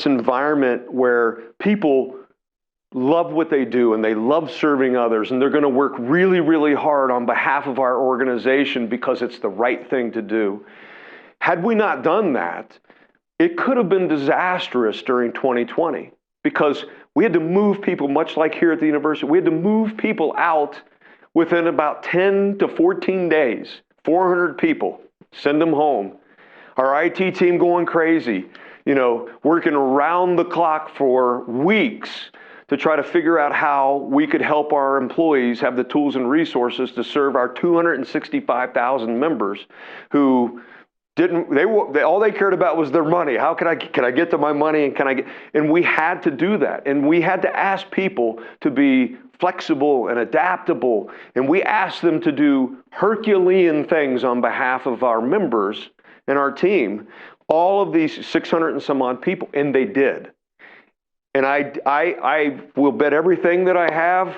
environment where people love what they do and they love serving others and they're going to work really, really hard on behalf of our organization because it's the right thing to do. Had we not done that, it could have been disastrous during 2020 because we had to move people, much like here at the university, we had to move people out within about 10 to 14 days, 400 people, send them home. Our IT team going crazy, working around the clock for weeks to try to figure out how we could help our employees have the tools and resources to serve our 265,000 members who all they cared about was their money. How can I get to my money and we had to do that. And we had to ask people to be flexible and adaptable. And we asked them to do Herculean things on behalf of our members and our team, all of these 600 and some odd people, and they did. And I will bet everything that I have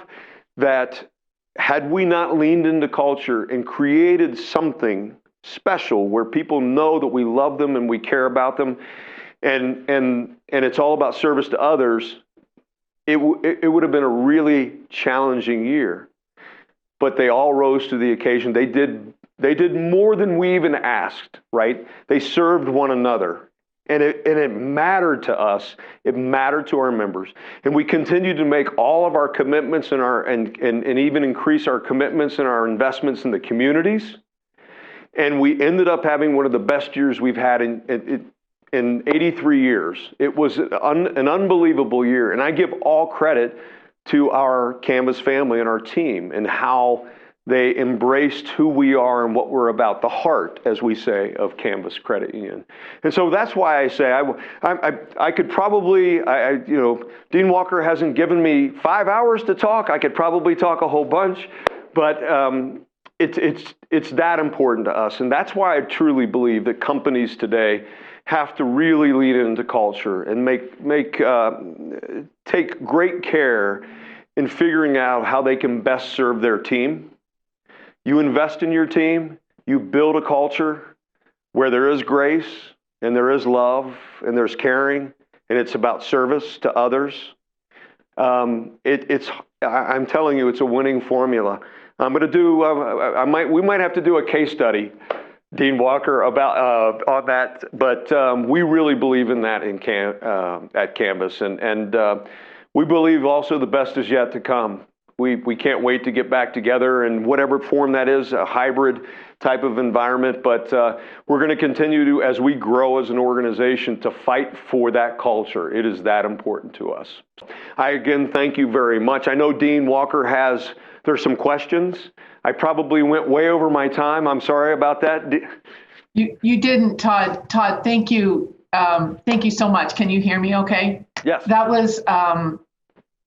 that had we not leaned into culture and created something special where people know that we love them and we care about them and it's all about service to others, it would have been a really challenging year. But they all rose to the occasion. They did more than we even asked, right? They served one another. And it mattered to us. It mattered to our members. And we continued to make all of our commitments and even increase our commitments and our investments in the communities. And we ended up having one of the best years we've had in 83 years. It was an unbelievable year. And I give all credit to our Canvas family and our team and how they embraced who we are and what we're about, the heart, as we say, of Canvas Credit Union. And so that's why I say I could probably, Dean Walker hasn't given me 5 hours to talk. I could probably talk a whole bunch, but it's that important to us. And that's why I truly believe that companies today have to really lean into culture and take great care in figuring out how they can best serve their team. You invest in your team, you build a culture where there is grace and there is love and there's caring and it's about service to others. I'm telling you, it's a winning formula. I'm going to do. We might have to do a case study, Dean Walker, about on that. But we really believe in that at Canvas, and we believe also the best is yet to come. We can't wait to get back together in whatever form that is, a hybrid type of environment. But we're going to continue to, as we grow as an organization, to fight for that culture. It is that important to us. I again thank you very much. I know Dean Walker there's some questions. I probably went way over my time. I'm sorry about that. You didn't, Todd. Todd, thank you. Thank you so much. Can you hear me okay? Yes. That was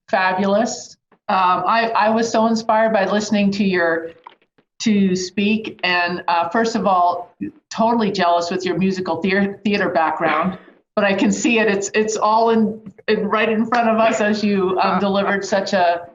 fabulous. I was so inspired by listening to speak, and first of all, totally jealous with your musical theater background. But I can see it. It's all right in front of us as you delivered such a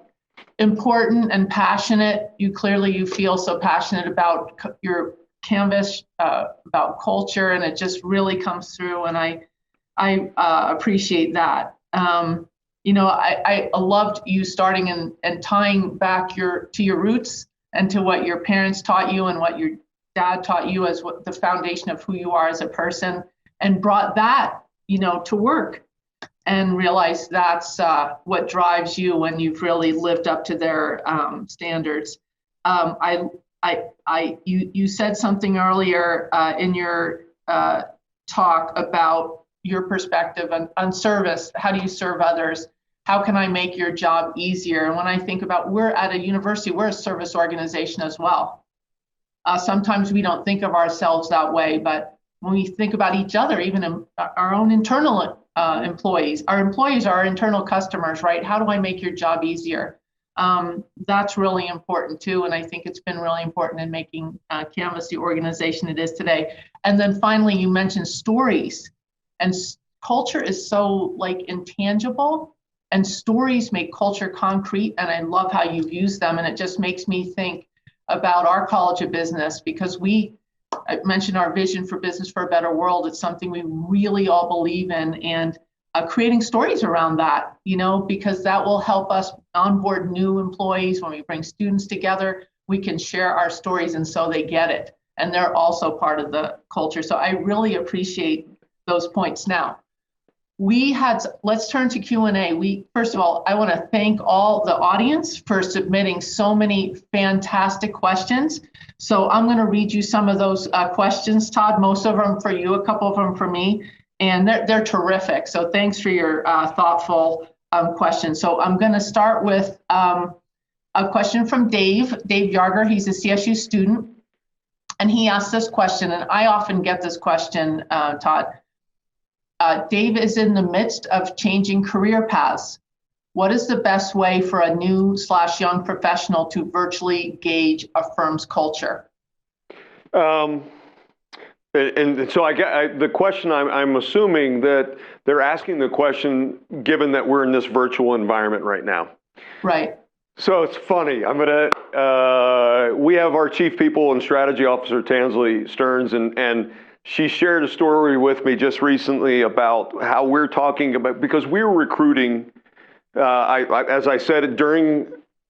important and passionate. You feel so passionate about your Canvas, about culture, and it just really comes through. And I appreciate that. I loved you starting and tying back to your roots and to what your parents taught you and what your dad taught you as what the foundation of who you are as a person, and brought that, to work and realized that's what drives you when you've really lived up to their standards. You said something earlier in your talk about your perspective on service. How do you serve others? How can I make your job easier? And when I think about, we're at a university, we're a service organization as well. Sometimes we don't think of ourselves that way, but when we think about each other, even in our own internal employees, our employees are our internal customers, right? How do I make your job easier? That's really important too. And I think it's been really important in making Canvas the organization it is today. And then finally, you mentioned stories, and culture is so like intangible, and stories make culture concrete. And I love how you've used them. And it just makes me think about our College of Business, because I mentioned our vision for business for a better world. It's something we really all believe in, and creating stories around that, because that will help us onboard new employees. When we bring students together, we can share our stories, and so they get it, and they're also part of the culture. So I really appreciate those points. Now, let's turn to Q&A. First of all, I want to thank all the audience for submitting so many fantastic questions. So I'm going to read you some of those questions, Todd, most of them for you, a couple of them for me. And they're terrific. So thanks for your thoughtful questions. So I'm going to start with a question from Dave Yarger. He's a CSU student. And he asked this question, and I often get this question, Todd. Dave is in the midst of changing career paths. What is the best way for a new/young professional to virtually gauge a firm's culture? And so the question, I'm assuming that they're asking the question given that we're in this virtual environment right now. Right. So it's funny. We have our Chief People and Strategy Officer, Tansley Stearns, and she shared a story with me just recently about how we're talking about, because we're recruiting, as I said, during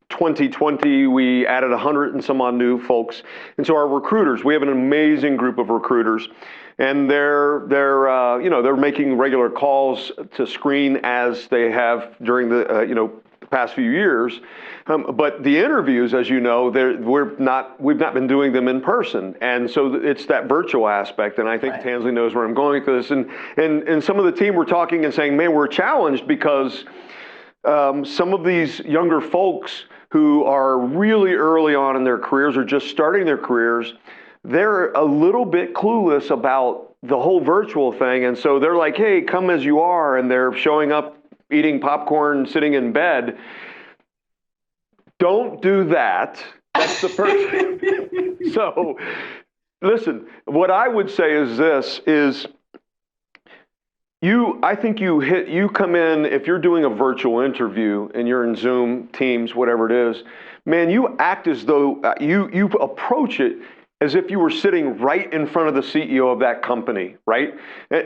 2020, we added 100 and some odd new folks. And so our recruiters, we have an amazing group of recruiters, and they're making regular calls to screen as they have during the past few years. But the interviews, as you know, we've not been doing them in person. And so it's that virtual aspect. And I think right. Tansley knows where I'm going with this. And some of the team were talking and saying, man, we're challenged because some of these younger folks who are really early on in their careers or just starting their careers, they're a little bit clueless about the whole virtual thing. And so they're like, hey, come as you are. And they're showing up, eating popcorn, sitting in bed. Don't do that. That's the first thing. So listen, what I would say is this, I think you come in, if you're doing a virtual interview and you're in Zoom, Teams, whatever it is, man, you act as though you approach it as if you were sitting right in front of the CEO of that company, right?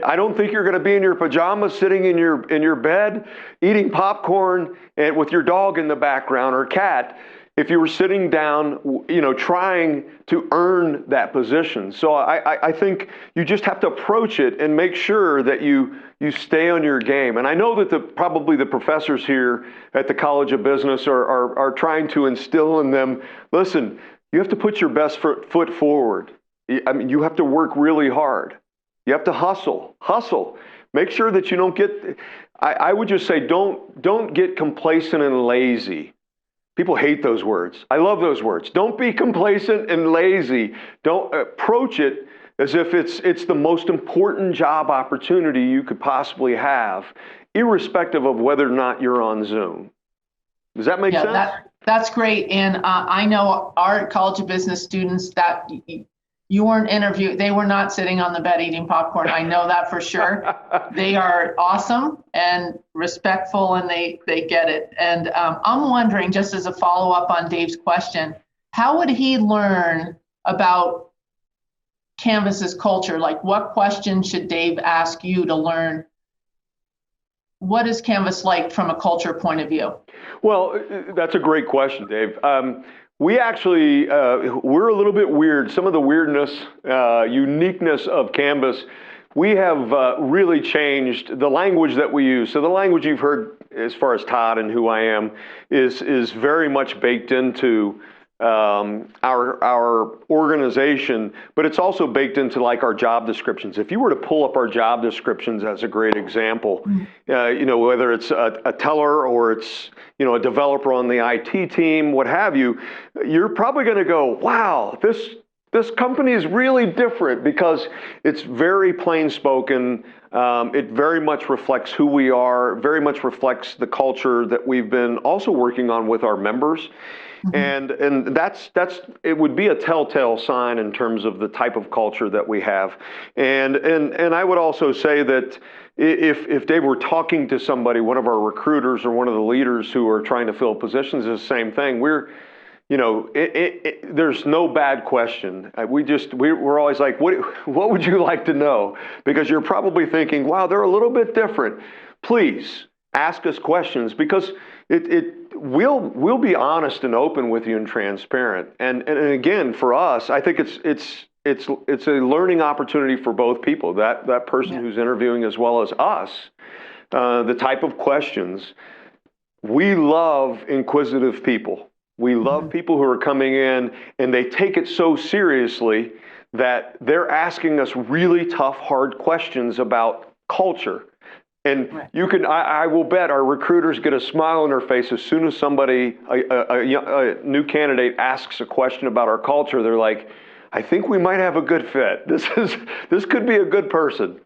I don't think you're going to be in your pajamas sitting in your bed eating popcorn and with your dog in the background or cat. If you were sitting down, trying to earn that position. So I think you just have to approach it and make sure that you stay on your game. And I know that probably the professors here at the College of Business are trying to instill in them, listen, you have to put your best foot forward. I mean, you have to work really hard. You have to hustle. Make sure that you don't get, I would just say, don't get complacent and lazy. People hate those words. I love those words. Don't be complacent and lazy. Don't approach it as if it's the most important job opportunity you could possibly have, irrespective of whether or not you're on Zoom. Does that make sense? That's great. And I know our College of Business students that you weren't interviewed. They were not sitting on the bed eating popcorn. I know that for sure. They are awesome and respectful, and they get it. And I'm wondering, just as a follow-up on Dave's question, how would he learn about Canvas's culture? Like, what questions should Dave ask you to learn? What is Canvas like from a culture point of view? Well, that's a great question, Dave. We actually, we're a little bit weird. Some of the weirdness, uniqueness of Canvas, we have really changed the language that we use. So the language you've heard as far as Todd and who I am is very much baked into our organization, but it's also baked into like our job descriptions. If you were to pull up our job descriptions as a great example, whether it's a teller or it's a developer on the IT team, what have you, you're probably going to go, wow, this company is really different because it's very plain spoken. It very much reflects who we are, very much reflects the culture that we've been also working on with our members. And that's it would be a telltale sign in terms of the type of culture that we have. And I would also say that if Dave were talking to somebody, one of our recruiters or one of the leaders who are trying to fill positions, is the same thing. There's no bad question. We're always like, what would you like to know? Because you're probably thinking, wow, they're a little bit different. Please ask us questions, because we'll be honest and open with you and transparent. And again, for us, I think it's a learning opportunity for both people, that person who's interviewing as well as us. The type of questions. We love inquisitive people. We love people who are coming in and they take it so seriously that they're asking us really tough, hard questions about culture. And I will bet our recruiters get a smile on their face as soon as somebody, a new candidate, asks a question about our culture. They're like, I think we might have a good fit. This could be a good person.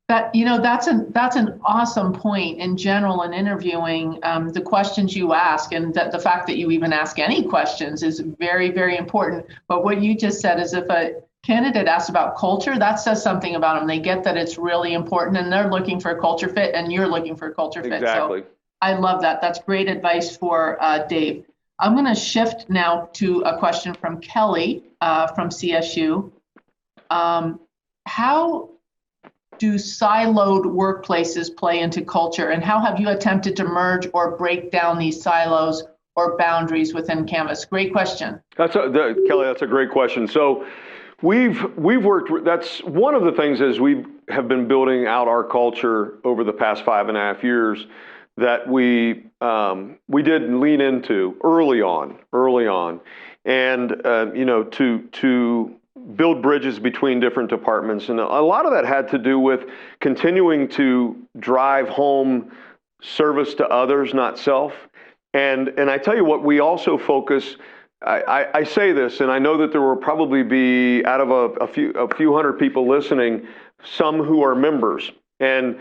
That's an awesome point in general in interviewing. The questions you ask, and the fact that you even ask any questions, is very, very important. But what you just said is, if a candidate asks about culture, that says something about them. They get that it's really important, and they're looking for a culture fit, and you're looking for a culture fit. Exactly. So I love that. That's great advice for Dave. I'm going to shift now to a question from Kelly from CSU. How do siloed workplaces play into culture, and how have you attempted to merge or break down these silos or boundaries within Canvas? Great question. Kelly, that's a great question. So we've worked, that's one of the things is we have been building out our culture over the past 5.5 years that we did lean into early on. And, to build bridges between different departments. And a lot of that had to do with continuing to drive home service to others, not self. And I tell you what, we also focus, I say this, and I know that there will probably be, out of a few hundred people listening, some who are members. And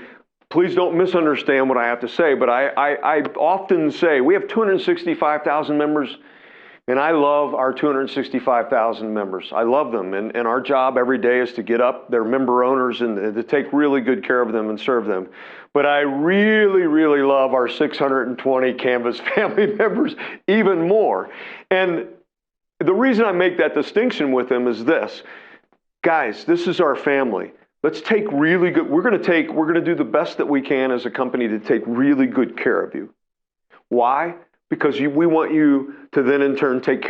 please don't misunderstand what I have to say, but I often say we have 265,000 members. And I love our 265,000 members. I love them. And our job every day is to get up, they're member owners, and to take really good care of them and serve them. But I really, really love our 620 Canvas family members even more. And the reason I make that distinction with them is this. Guys, this is our family. Let's take really good, we're going to do the best that we can as a company to take really good care of you. Why? Because we want you to then in turn take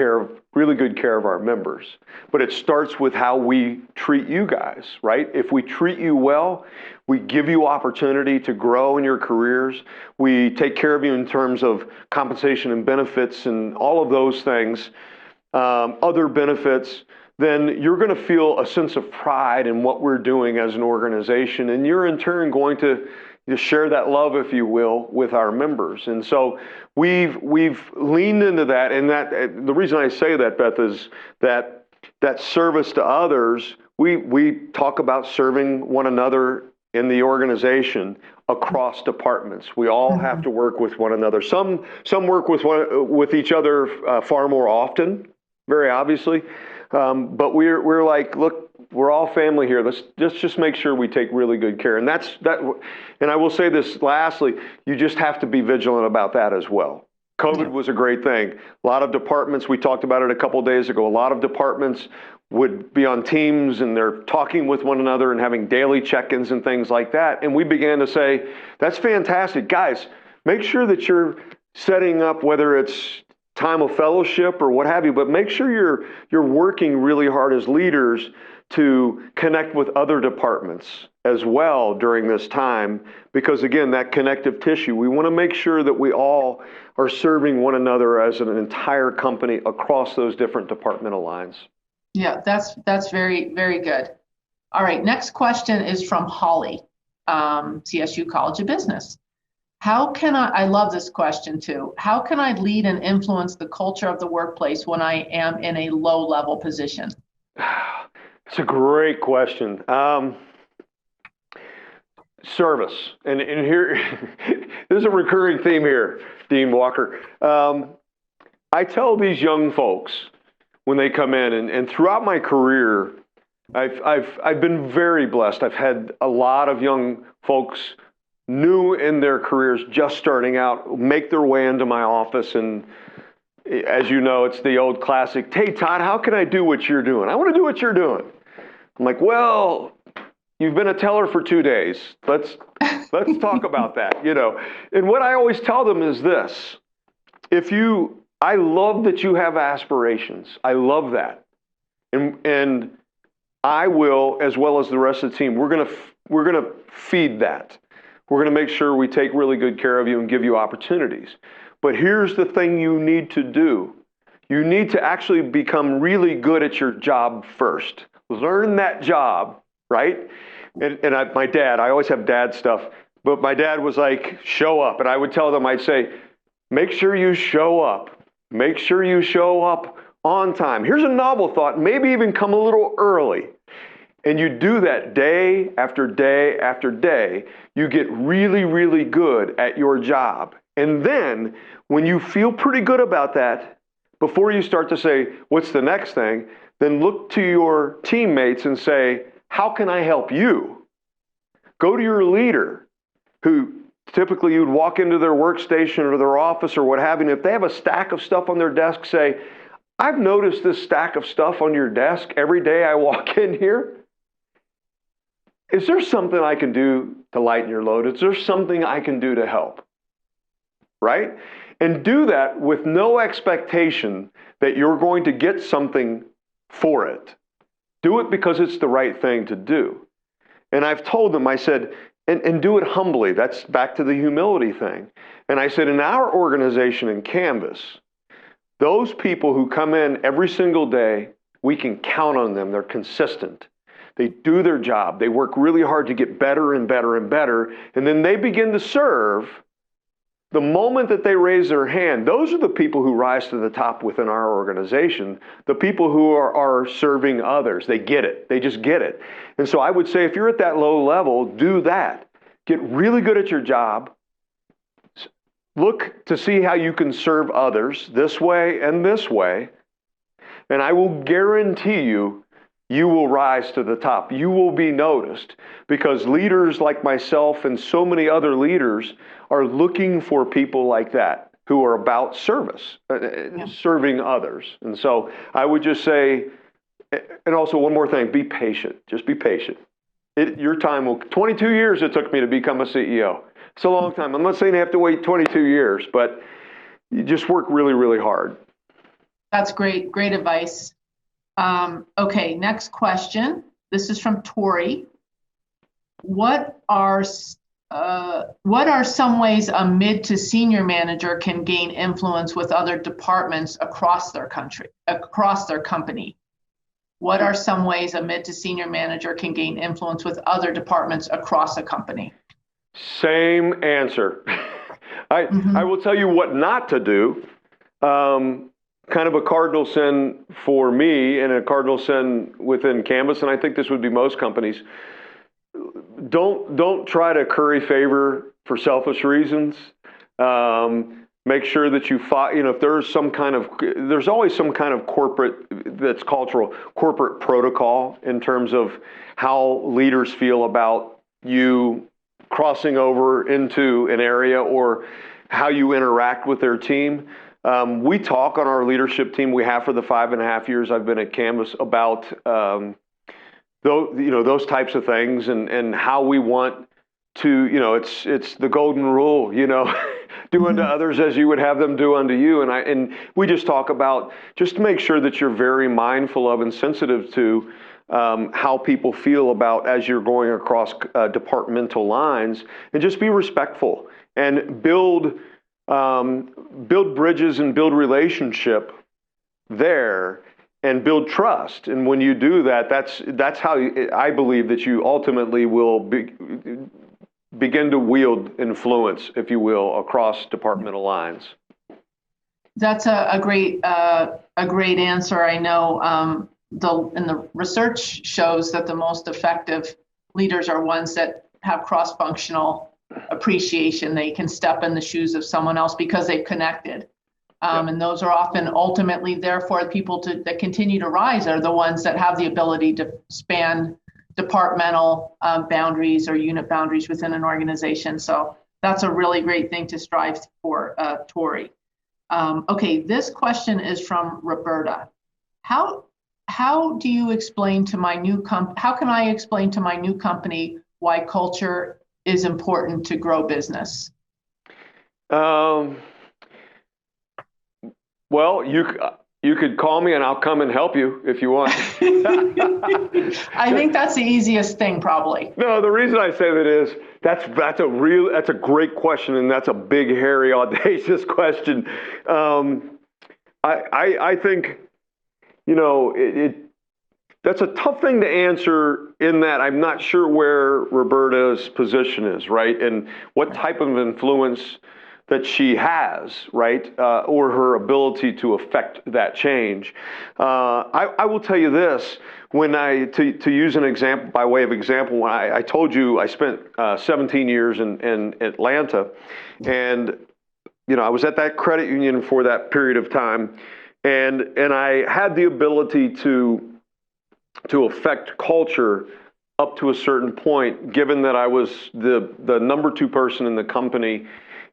really good care of our members. But it starts with how we treat you guys, right? If we treat you well, we give you opportunity to grow in your careers. We take care of you in terms of compensation and benefits and all of those things, other benefits, then you're going to feel a sense of pride in what we're doing as an organization. And you're in turn going to share that love, if you will, with our members. And so we've leaned into that. And that the reason I say that, Beth, is that service to others, we talk about serving one another in the organization across departments. We all have to work with one another. Some work with each other far more often, very obviously. But we're like, look, we're all family here. Let's just make sure we take really good care. And and I will say this lastly, you just have to be vigilant about that as well. COVID was a great thing. A lot of departments, we talked about it a couple of days ago, a lot of departments would be on teams and they're talking with one another and having daily check-ins and things like that. And we began to say, that's fantastic. Guys, make sure that you're setting up, whether it's time of fellowship or what have you, but make sure you're working really hard as leaders to connect with other departments as well during this time, because again, that connective tissue, we want to make sure that we all are serving one another as an entire company across those different departmental lines. Yeah, that's very, very good. All right, next question is from Holly, CSU College of Business. How can I love this question too. How can I lead and influence the culture of the workplace when I am in a low-level position? It's a great question. Service, and here, there's a recurring theme here, Dean Walker. I tell these young folks when they come in, and throughout my career, I've been very blessed. I've had a lot of young folks new in their careers, just starting out, make their way into my office, and as you know, it's the old classic, "Hey Todd, how can I do what you're doing? I want to do what you're doing." I'm like, "Well, you've been a teller for 2 days. Let's talk about that, you know." And what I always tell them is this: I love that you have aspirations. I love that, and I will, as well as the rest of the team, we're gonna feed that. We're gonna make sure we take really good care of you and give you opportunities. But here's the thing you need to do. You need to actually become really good at your job first. Learn that job, right? My dad, I always have dad stuff, but my dad was like, "Show up." And I would tell them, I'd say, "Make sure you show up. Make sure you show up on time." Here's a novel thought, maybe even come a little early. And you do that day after day after day, you get really, really good at your job. And then when you feel pretty good about that, before you start to say, "What's the next thing?" then look to your teammates and say, "How can I help you?" Go to your leader, who typically you'd walk into their workstation or their office or what have you, and if they have a stack of stuff on their desk, say, "I've noticed this stack of stuff on your desk every day I walk in here. Is there something I can do to lighten your load? Is there something I can do to help?" Right? And do that with no expectation that you're going to get something for it. Do it because it's the right thing to do. And I've told them, I said, and do it humbly. That's back to the humility thing. And I said, in our organization in Canvas, those people who come in every single day, we can count on them. They're consistent. They do their job. They work really hard to get better and better and better. And then they begin to serve. The moment that they raise their hand, those are the people who rise to the top within our organization, the people who are serving others. They get it. They just get it. And so I would say if you're at that low level, do that. Get really good at your job. Look to see how you can serve others this way and this way. And I will guarantee you, you will rise to the top. You will be noticed because leaders like myself and so many other leaders are looking for people like that who are about service, serving others. And so I would just say, and also one more thing, be patient. Just be patient. Your time will, 22 years it took me to become a CEO. It's a long time. I'm not saying you have to wait 22 years, but you just work really, really hard. That's great. Great advice. Okay, next question. This is from Tori. What are some ways a mid to senior manager can gain influence with other departments across their company? What are some ways a mid to senior manager can gain influence with other departments across a company? Same answer. I will tell you what not to do. Kind of a cardinal sin for me and a cardinal sin within Canvas, and I think this would be most companies. Don't try to curry favor for selfish reasons. Make sure that if there's always some kind of that's cultural, corporate protocol in terms of how leaders feel about you crossing over into an area or how you interact with their team. We talk on our leadership team, we have for the 5.5 years I've been at Canvas, about those types of things and how we want to, it's the golden rule, do unto others as you would have them do unto you. And we just talk about, just to make sure that you're very mindful of and sensitive to how people feel about as you're going across departmental lines, and just be respectful and build bridges and build relationship there and build trust. And when you do that, that's how I believe that you ultimately will begin to wield influence, if you will, across departmental lines. That's a great answer. I know the research shows that the most effective leaders are ones that have cross-functional appreciation. They can step in the shoes of someone else because they've connected. And those are often ultimately, therefore, people that continue to rise are the ones that have the ability to span departmental boundaries or unit boundaries within an organization. So that's a really great thing to strive for, Tori. Okay, this question is from Roberta. How do you explain to my new how can I explain to my new company why culture is important to grow business? Well, you could call me and I'll come and help you if you want. I think that's the easiest thing, probably. No, the reason I say that is that's a great question, and that's a big, hairy, audacious question. I think, you know, that's a tough thing to answer in that I'm not sure where Roberta's position is, right, and what type of influence that she has, right, or her ability to affect that change. I will tell you this, when to use an example, by way of example, when I told you I spent 17 years in Atlanta, and, you know, I was at that credit union for that period of time, and I had the ability to affect culture up to a certain point, given that I was the number 2 person in the company.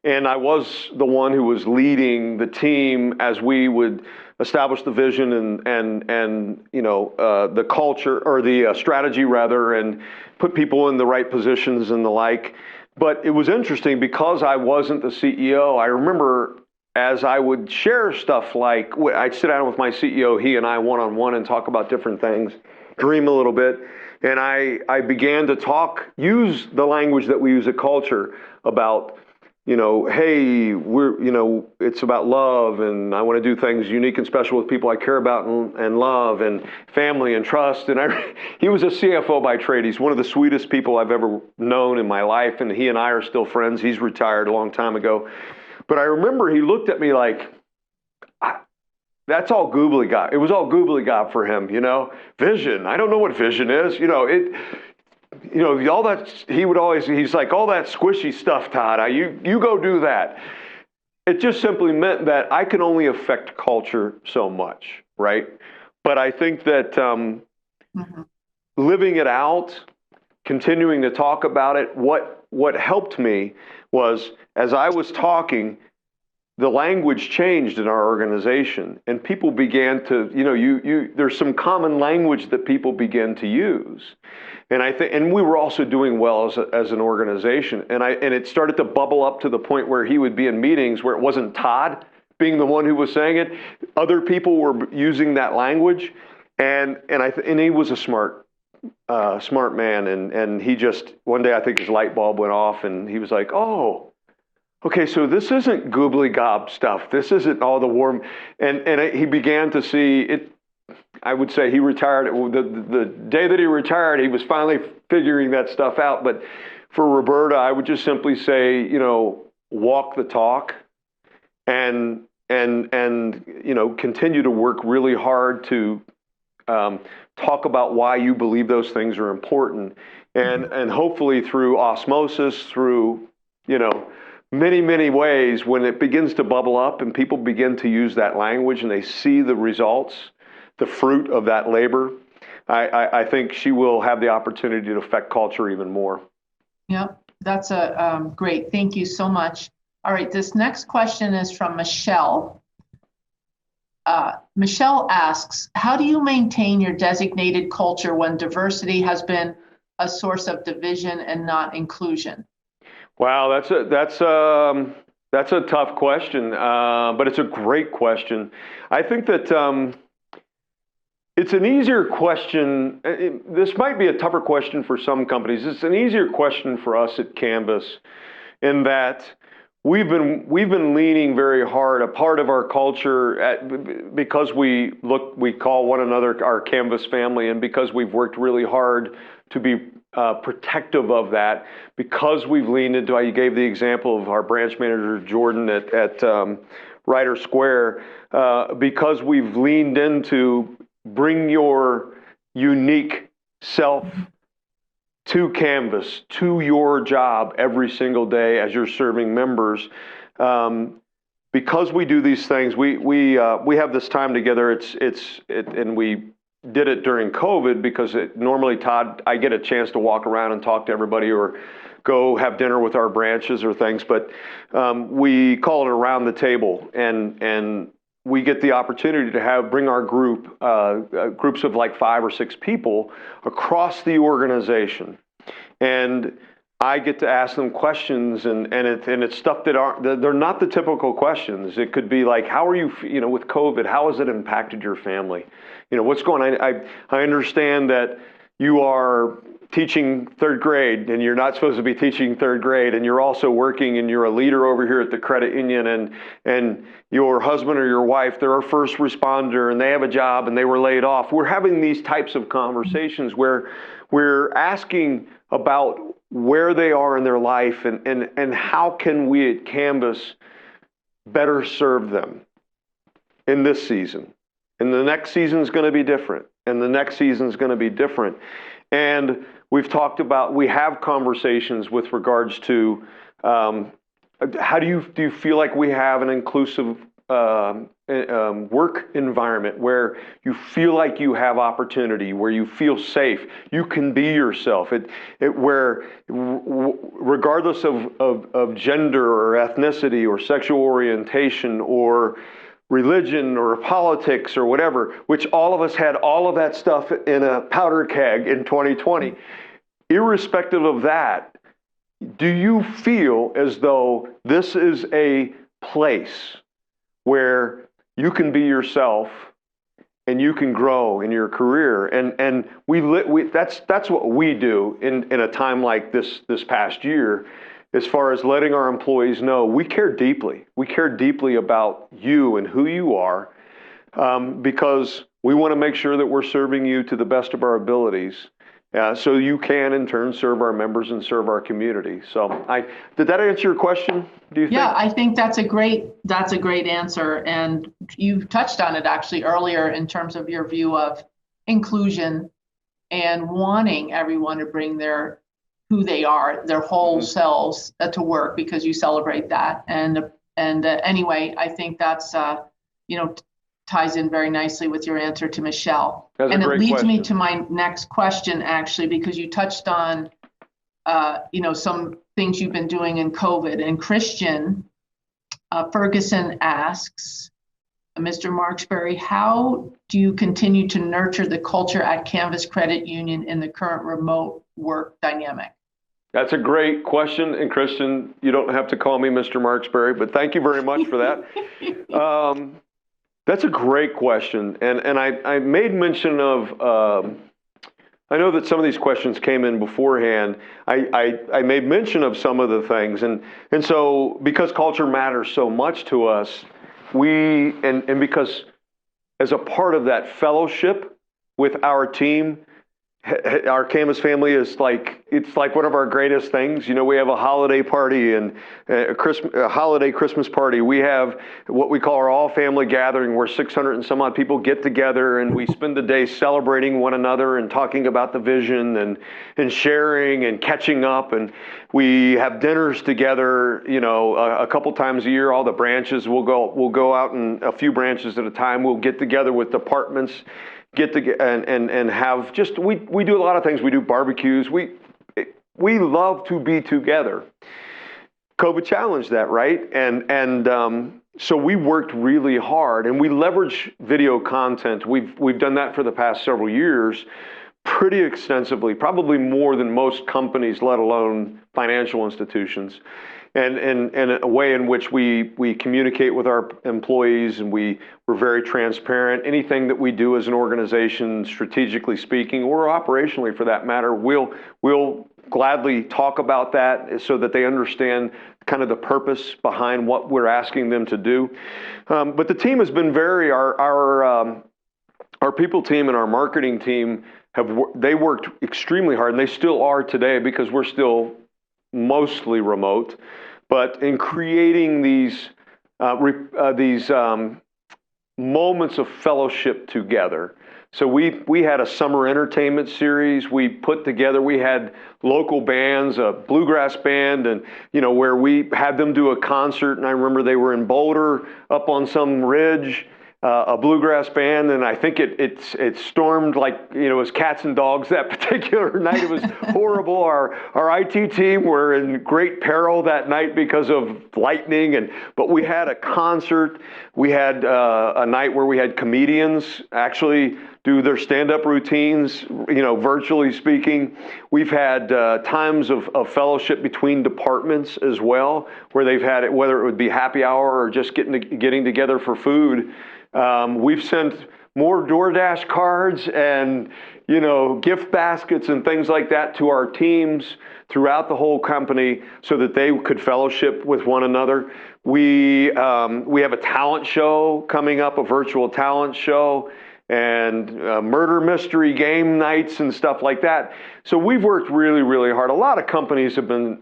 And I was the one who was leading the team as we would establish the vision and you know, the culture, or the strategy rather, and put people in the right positions and the like. But it was interesting because I wasn't the CEO. I remember as I would share stuff like, I'd sit down with my CEO, he and I one-on-one, and talk about different things, dream a little bit. And I began to use the language that we use at culture about, you know, hey, it's about love, and I want to do things unique and special with people I care about and love, and family and trust. And he was a CFO by trade. He's one of the sweetest people I've ever known in my life, and he and I are still friends. He's retired a long time ago. But I remember he looked at me like, that's all googly gop. It was all googly gop for him, you know. Vision. I don't know what vision is. You know, all that, he's like, all that squishy stuff, Todd, you go do that. It just simply meant that I can only affect culture so much, right? But I think that living it out, continuing to talk about it, what helped me was, as I was talking, the language changed in our organization, and people began to, you know, there's some common language that people begin to use. And I think, and we were also doing well as an organization. And it started to bubble up to the point where he would be in meetings where it wasn't Todd being the one who was saying it. Other people were using that language, and he was a smart man. And he just, one day I think his light bulb went off, and he was like, oh, okay, so this isn't goobly gob stuff. This isn't all the warm, and he began to see it. I would say he retired. The day that he retired, he was finally figuring that stuff out. But for Roberta, I would just simply say, you know, walk the talk, and you know, continue to work really hard to talk about why you believe those things are important, and hopefully through osmosis, through, you know, many ways, when it begins to bubble up and people begin to use that language and they see the results, the fruit of that labor, I think she will have the opportunity to affect culture even more. Yeah, that's a great. Thank you so much. All right, this next question is from Michelle. Michelle asks, how do you maintain your designated culture when diversity has been a source of division and not inclusion? Wow, that's a tough question, but it's a great question. I think that it's an easier question. This might be a tougher question for some companies. It's an easier question for us at Canvas, in that we've been leaning very hard. A part of our culture, because we call one another our Canvas family, and because we've worked really hard to be protective of that, because we've leaned into, you gave the example of our branch manager, Jordan, at Ryder Square, because we've leaned into bring your unique self to Canvas, to your job every single day as you're serving members. Because we do these things, we have this time together. And we did it during COVID because normally, Todd, I get a chance to walk around and talk to everybody or go have dinner with our branches or things, but we call it around the table, and we get the opportunity to bring our groups of like 5 or 6 people across the organization, and I get to ask them questions, and it's stuff they're not the typical questions. It could be like, how are you, with COVID, how has it impacted your family? What's going on? I understand that you are teaching 3rd grade and you're not supposed to be teaching 3rd grade, and you're also working and you're a leader over here at the credit union, and your husband or your wife, they're a first responder and they have a job and they were laid off. We're having these types of conversations where we're asking about where they are in their life and how can we at Canvas better serve them in this season. And the next season is going to be different. And the next season is going to be different. And we have conversations with regards to how do you feel like we have an inclusive work environment where you feel like you have opportunity, where you feel safe, you can be yourself. Where regardless of gender or ethnicity or sexual orientation or religion or politics or whatever, which all of us had all of that stuff in a powder keg in 2020. Irrespective of that, do you feel as though this is a place where you can be yourself and you can grow in your career? And that's what we do in a time like this past year, as far as letting our employees know we care deeply. We care deeply about you and who you are, because we want to make sure that we're serving you to the best of our abilities, so you can in turn serve our members and serve our community. So did that answer your question, do you think? Yeah, I think that's a great answer. And you touched on it actually earlier in terms of your view of inclusion and wanting everyone to bring who they are, their whole selves to work, because you celebrate that. And anyway, I think that's, ties in very nicely with your answer to Michelle. And it leads me to my next question, actually, because you touched on, some things you've been doing in COVID. And Christian Ferguson asks, Mr. Marksberry, how do you continue to nurture the culture at Canvas Credit Union in the current remote work dynamic? That's a great question. And Christian, you don't have to call me Mr. Marksberry, but thank you very much for that. That's a great question. And I made mention of, I know that some of these questions came in beforehand. I made mention of some of the things. And so because culture matters so much to us, and because as a part of that fellowship with our team, our Canvas family is it's like one of our greatest things. We have a holiday party and a holiday Christmas party. We have what we call our all family gathering, where 600 and some odd people get together and we spend the day celebrating one another and talking about the vision and sharing and catching up. And we have dinners together, a couple times a year. All the branches we'll go out, and a few branches at a time. We'll get together with departments, and have we do a lot of things. We do barbecues. We love to be together. COVID challenged that, right? And so we worked really hard, and we leverage video content. We've done that for the past several years pretty extensively, probably more than most companies, let alone financial institutions. And a way in which we communicate with our employees, and we're very transparent. Anything that we do as an organization, strategically speaking, or operationally for that matter, we'll gladly talk about that so that they understand kind of the purpose behind what we're asking them to do. But the team has been our people team and our marketing team they worked extremely hard, and they still are today because we're still mostly remote. But in creating these moments of fellowship together, So we had a summer entertainment series we put together. We had local bands, a bluegrass band, and where we had them do a concert. And I remember they were in Boulder, up on some ridge, a bluegrass band, and I think it stormed like it was cats and dogs that particular night. It was horrible. Our IT team were in great peril that night because of lightning, but we had a concert. We had a night where we had comedians actually do their stand-up routines, virtually speaking. We've had times of fellowship between departments as well, where they've had it, whether it would be happy hour or just getting together for food. We've sent more DoorDash cards and, gift baskets and things like that to our teams throughout the whole company so that they could fellowship with one another. We have a talent show coming up, a virtual talent show, and murder mystery game nights and stuff like that. So we've worked really, really hard. A lot of companies have done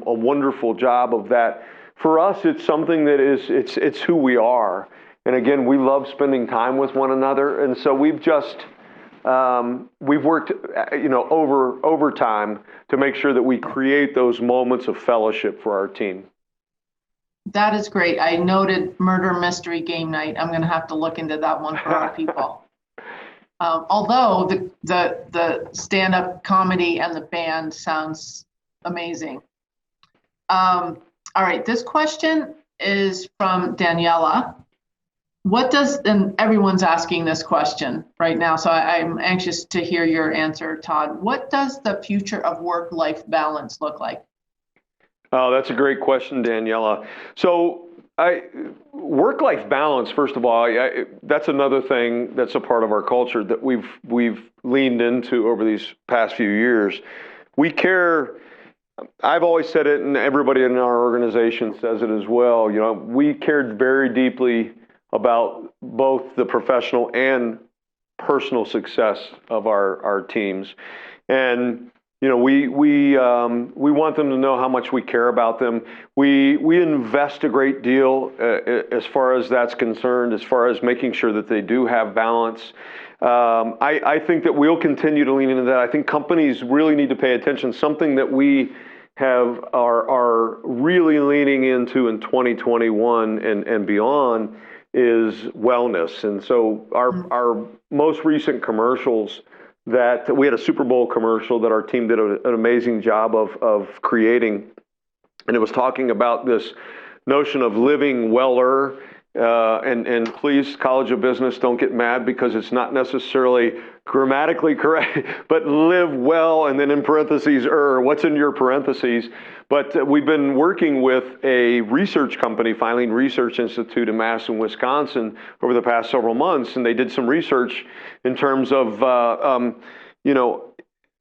a wonderful job of that. For us, it's something that it's who we are. And again, we love spending time with one another. And so we've worked, over time to make sure that we create those moments of fellowship for our team. That is great. I noted murder mystery game night. I'm going to have to look into that one for our people. Although the stand-up comedy and the band sounds amazing. All right, this question is from Daniela. And everyone's asking this question right now, so I'm anxious to hear your answer, Todd. What does the future of work-life balance look like? Oh, that's a great question, Daniela. So work-life balance, first of all, that's another thing that's a part of our culture that we've leaned into over these past few years. We care. I've always said it, and everybody in our organization says it as well. We cared very deeply about both the professional and personal success of our teams, and we want them to know how much we care about them. We invest a great deal as far as that's concerned, as far as making sure that they do have balance. I think that we'll continue to lean into that. I think companies really need to pay attention. Something that we are really leaning into in 2021 and beyond is wellness. And so our most recent commercials that we had a Super Bowl commercial that our team did an amazing job of creating. And it was talking about this notion of living weller. And please, College of Business, don't get mad because it's not necessarily grammatically correct, but live well, and then in parentheses, what's in your parentheses? But we've been working with a research company, Filene Research Institute in Madison, Wisconsin, over the past several months, and they did some research in terms of,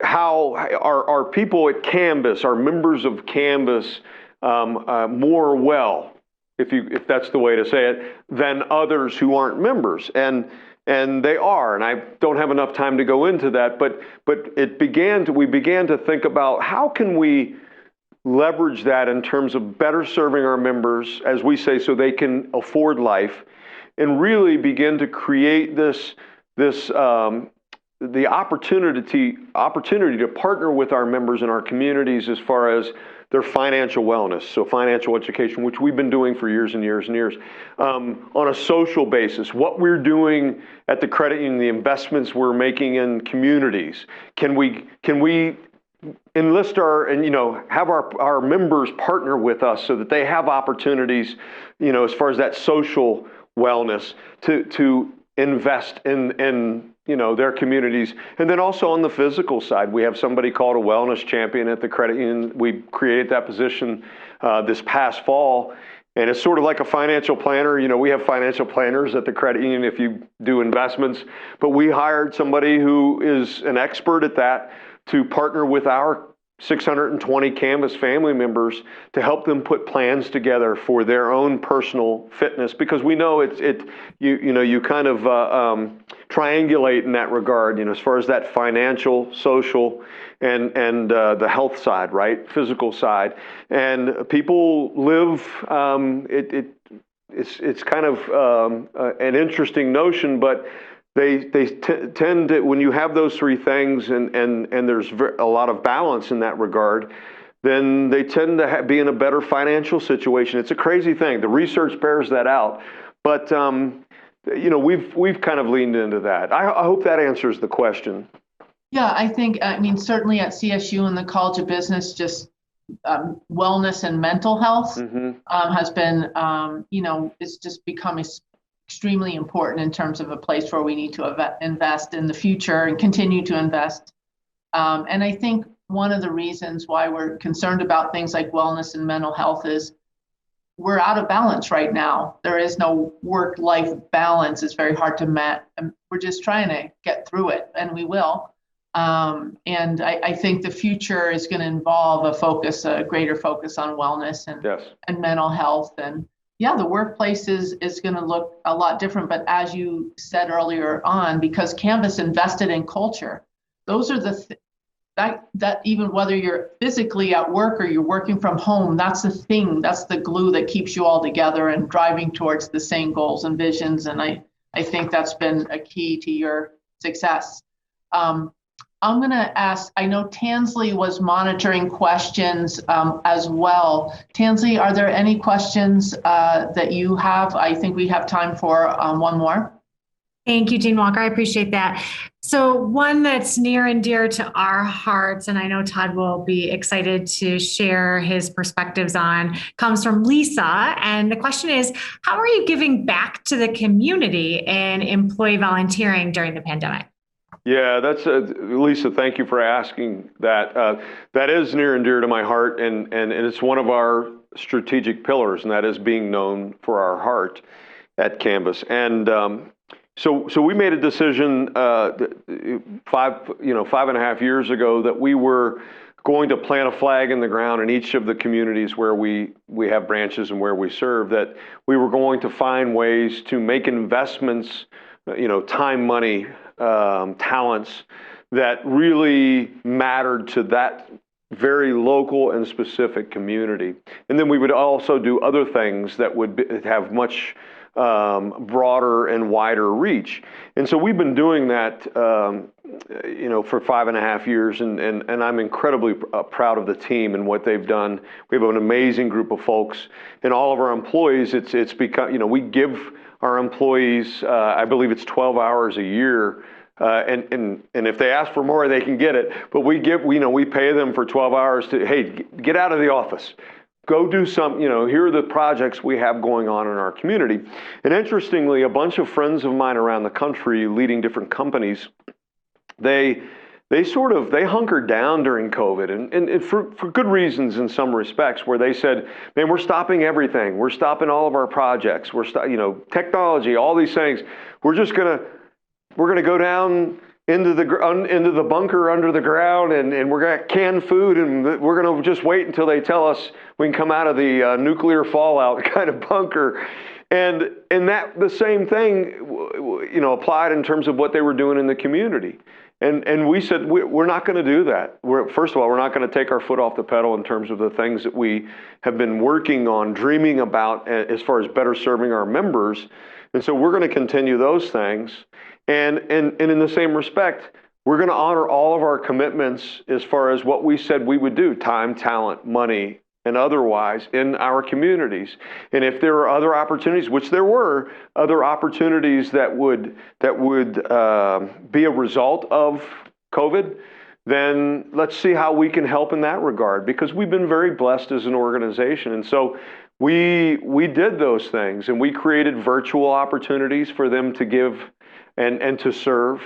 how our people at Canvas, our members of Canvas, more well, if that's the way to say it, than others who aren't members, and they are, and I don't have enough time to go into that, but we began to think about how can we leverage that in terms of better serving our members, as we say, so they can afford life, and really begin to create the opportunity to partner with our members in our communities as far as their financial wellness, so financial education, which we've been doing for years and years and years. On a social basis, what we're doing at the credit union, the investments we're making in communities, can we enlist have our members partner with us so that they have opportunities, as far as that social wellness to invest in their communities. And then also on the physical side, we have somebody called a wellness champion at the credit union. We created that position this past fall. And it's sort of like a financial planner. We have financial planners at the credit union if you do investments, but we hired somebody who is an expert at that to partner with our 620 Canvas family members to help them put plans together for their own personal fitness, because we know you kind of triangulate in that regard, as far as that financial, social, and the health side, right, physical side, and people live. It's kind of an interesting notion, but tend to, when you have those three things and there's a lot of balance in that regard, then they tend to be in a better financial situation. It's a crazy thing. The research bears that out. But, we've kind of leaned into that. I hope that answers the question. Yeah, I mean, certainly at CSU and the College of Business, just wellness and mental health has been, it's just become extremely important in terms of a place where we need to invest in the future and continue to invest. And I think one of the reasons why we're concerned about things like wellness and mental health is we're out of balance right now. There is no work-life balance. It's very hard to match. We're just trying to get through it, and we will. And I think the future is going to involve a greater focus on wellness and mental health. And yeah, the workplace is going to look a lot different. But as you said earlier on, because Canvas invested in culture, those are that even whether you're physically at work or you're working from home, that's the thing, that's the glue that keeps you all together and driving towards the same goals and visions. And I think that's been a key to your success. I'm going to ask, I know Tansley was monitoring questions as well. Tansley, are there any questions that you have? I think we have time for one more. Thank you, Dean Walker. I appreciate that. So one that's near and dear to our hearts, and I know Todd will be excited to share his perspectives on, comes from Lisa. And the question is, how are you giving back to the community and employee volunteering during the pandemic? Yeah, that's Lisa, thank you for asking that. That is near and dear to my heart, and it's one of our strategic pillars, and that is being known for our heart at Canvas. And so we made a decision 5.5 years ago that we were going to plant a flag in the ground in each of the communities where we have branches and where we serve, that we were going to find ways to make investments, time, money, talents that really mattered to that very local and specific community. And then we would also do other things that would have much broader and wider reach. And so we've been doing that, for 5.5 years, and I'm incredibly proud of the team and what they've done. We have an amazing group of folks, and all of our employees. It's become, we give our employees, I believe it's 12 hours a year. And if they ask for more, they can get it. But we pay them for 12 hours to, hey, get out of the office. Go do some, here are the projects we have going on in our community. And interestingly, a bunch of friends of mine around the country leading different companies, they hunkered down during COVID and for good reasons in some respects, where they said, man, we're stopping everything. We're stopping all of our projects. Technology, all these things. We're going to go down into the bunker under the ground, and we're going to can food, and we're going to just wait until they tell us we can come out of the nuclear fallout kind of bunker. And that the same thing, applied in terms of what they were doing in the community. And we said, we're not going to do that. First of all, we're not going to take our foot off the pedal in terms of the things that we have been working on, dreaming about as far as better serving our members. And so we're going to continue those things. And in the same respect, we're going to honor all of our commitments as far as what we said we would do, time, talent, money, and otherwise in our communities. And if there are other opportunities, which there were other opportunities that would be a result of COVID, then let's see how we can help in that regard, because we've been very blessed as an organization. And so we did those things, and we created virtual opportunities for them to give and to serve.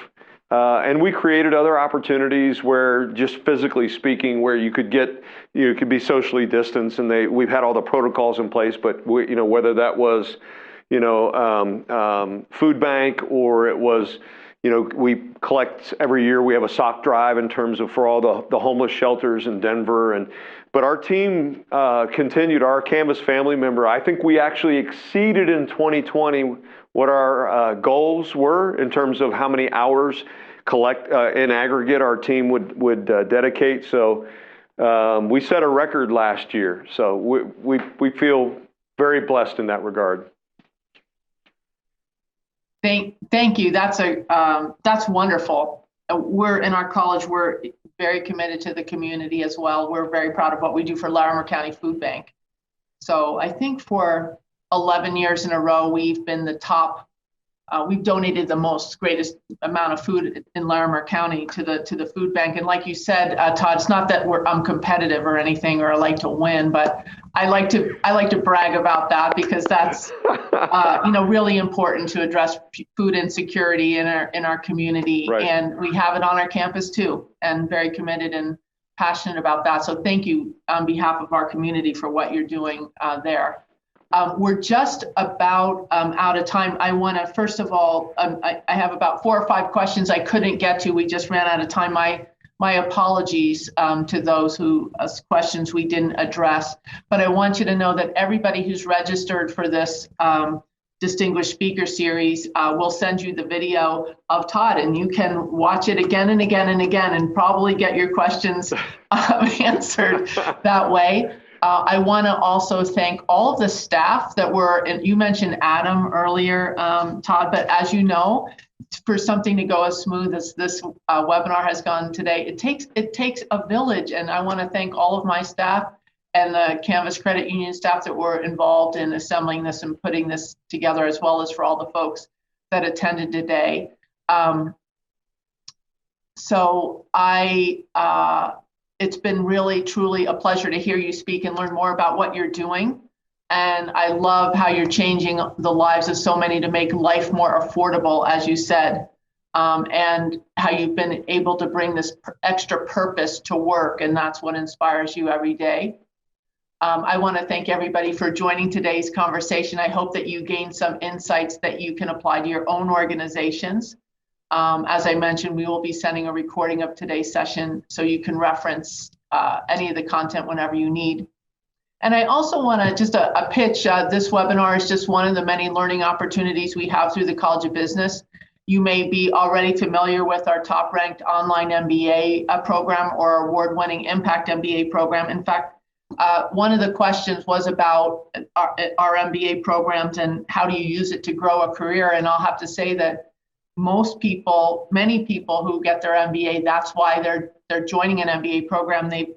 And we created other opportunities where, just physically speaking, where you could be socially distanced, and we've had all the protocols in place. But whether that was, food bank, or it was, we collect every year. We have a sock drive in terms of for all the homeless shelters in Denver, but our team continued. Our Canvas family member, I think we actually exceeded in 2020 what our goals were in terms of how many hours in aggregate our team would dedicate. So we set a record last year. So we feel very blessed in that regard. Thank you. That's wonderful. We're in our college, we're very committed to the community as well. We're very proud of what we do for Larimer County Food Bank. So I think for 11 years in a row, we've been the top. We've donated the greatest amount of food in Larimer County to the food bank. And like you said, Todd, it's not that I'm competitive or anything, or I like to win, but I like to brag about that, because that's really important to address food insecurity in our community. Right. And we have it on our campus too, and very committed and passionate about that. So thank you on behalf of our community for what you're doing there. We're just about out of time. I want to, first of all, I have about 4 or 5 questions I couldn't get to. We just ran out of time. My apologies to those questions we didn't address. But I want you to know that everybody who's registered for this Distinguished Speaker Series will send you the video of Todd, and you can watch it again and again and again, and probably get your questions answered that way. I want to also thank all of the staff that were, and you mentioned Adam earlier, Todd, but as you know, for something to go as smooth as this webinar has gone today, it takes a village. And I want to thank all of my staff and the Canvas Credit Union staff that were involved in assembling this and putting this together, as well as for all the folks that attended today. It's been really, truly a pleasure to hear you speak and learn more about what you're doing. And I love how you're changing the lives of so many to make life more affordable, as you said, and how you've been able to bring this extra purpose to work. And that's what inspires you every day. I want to thank everybody for joining today's conversation. I hope that you gained some insights that you can apply to your own organizations. As I mentioned, we will be sending a recording of today's session so you can reference any of the content whenever you need. And I also want to just a pitch. This webinar is just one of the many learning opportunities we have through the College of Business. You may be already familiar with our top-ranked online MBA program or award-winning Impact MBA program. In fact, one of the questions was about our MBA programs and how do you use it to grow a career. And I'll have to say that many people who get their MBA, that's why they're joining an MBA program. They've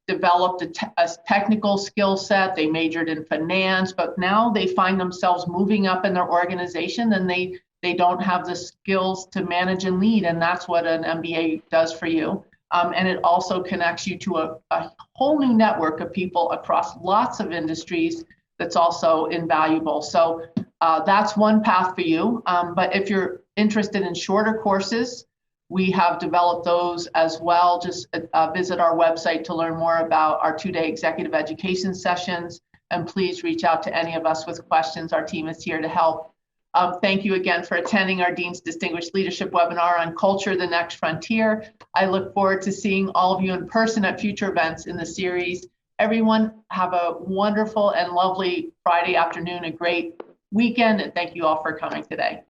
developed a technical skill set. They majored in finance, but now they find themselves moving up in their organization, and they don't have the skills to manage and lead. And that's what an MBA does for you. And it also connects you to a whole new network of people across lots of industries that's also invaluable. So that's one path for you. But if you're interested in shorter courses, we have developed those as well. Just visit our website to learn more about our 2-day executive education sessions. And please reach out to any of us with questions. Our team is here to help. Thank you again for attending our Dean's Distinguished Leadership webinar on Culture, the Next Frontier. I look forward to seeing all of you in person at future events in the series. Everyone have a wonderful and lovely Friday afternoon, a great weekend, and thank you all for coming today.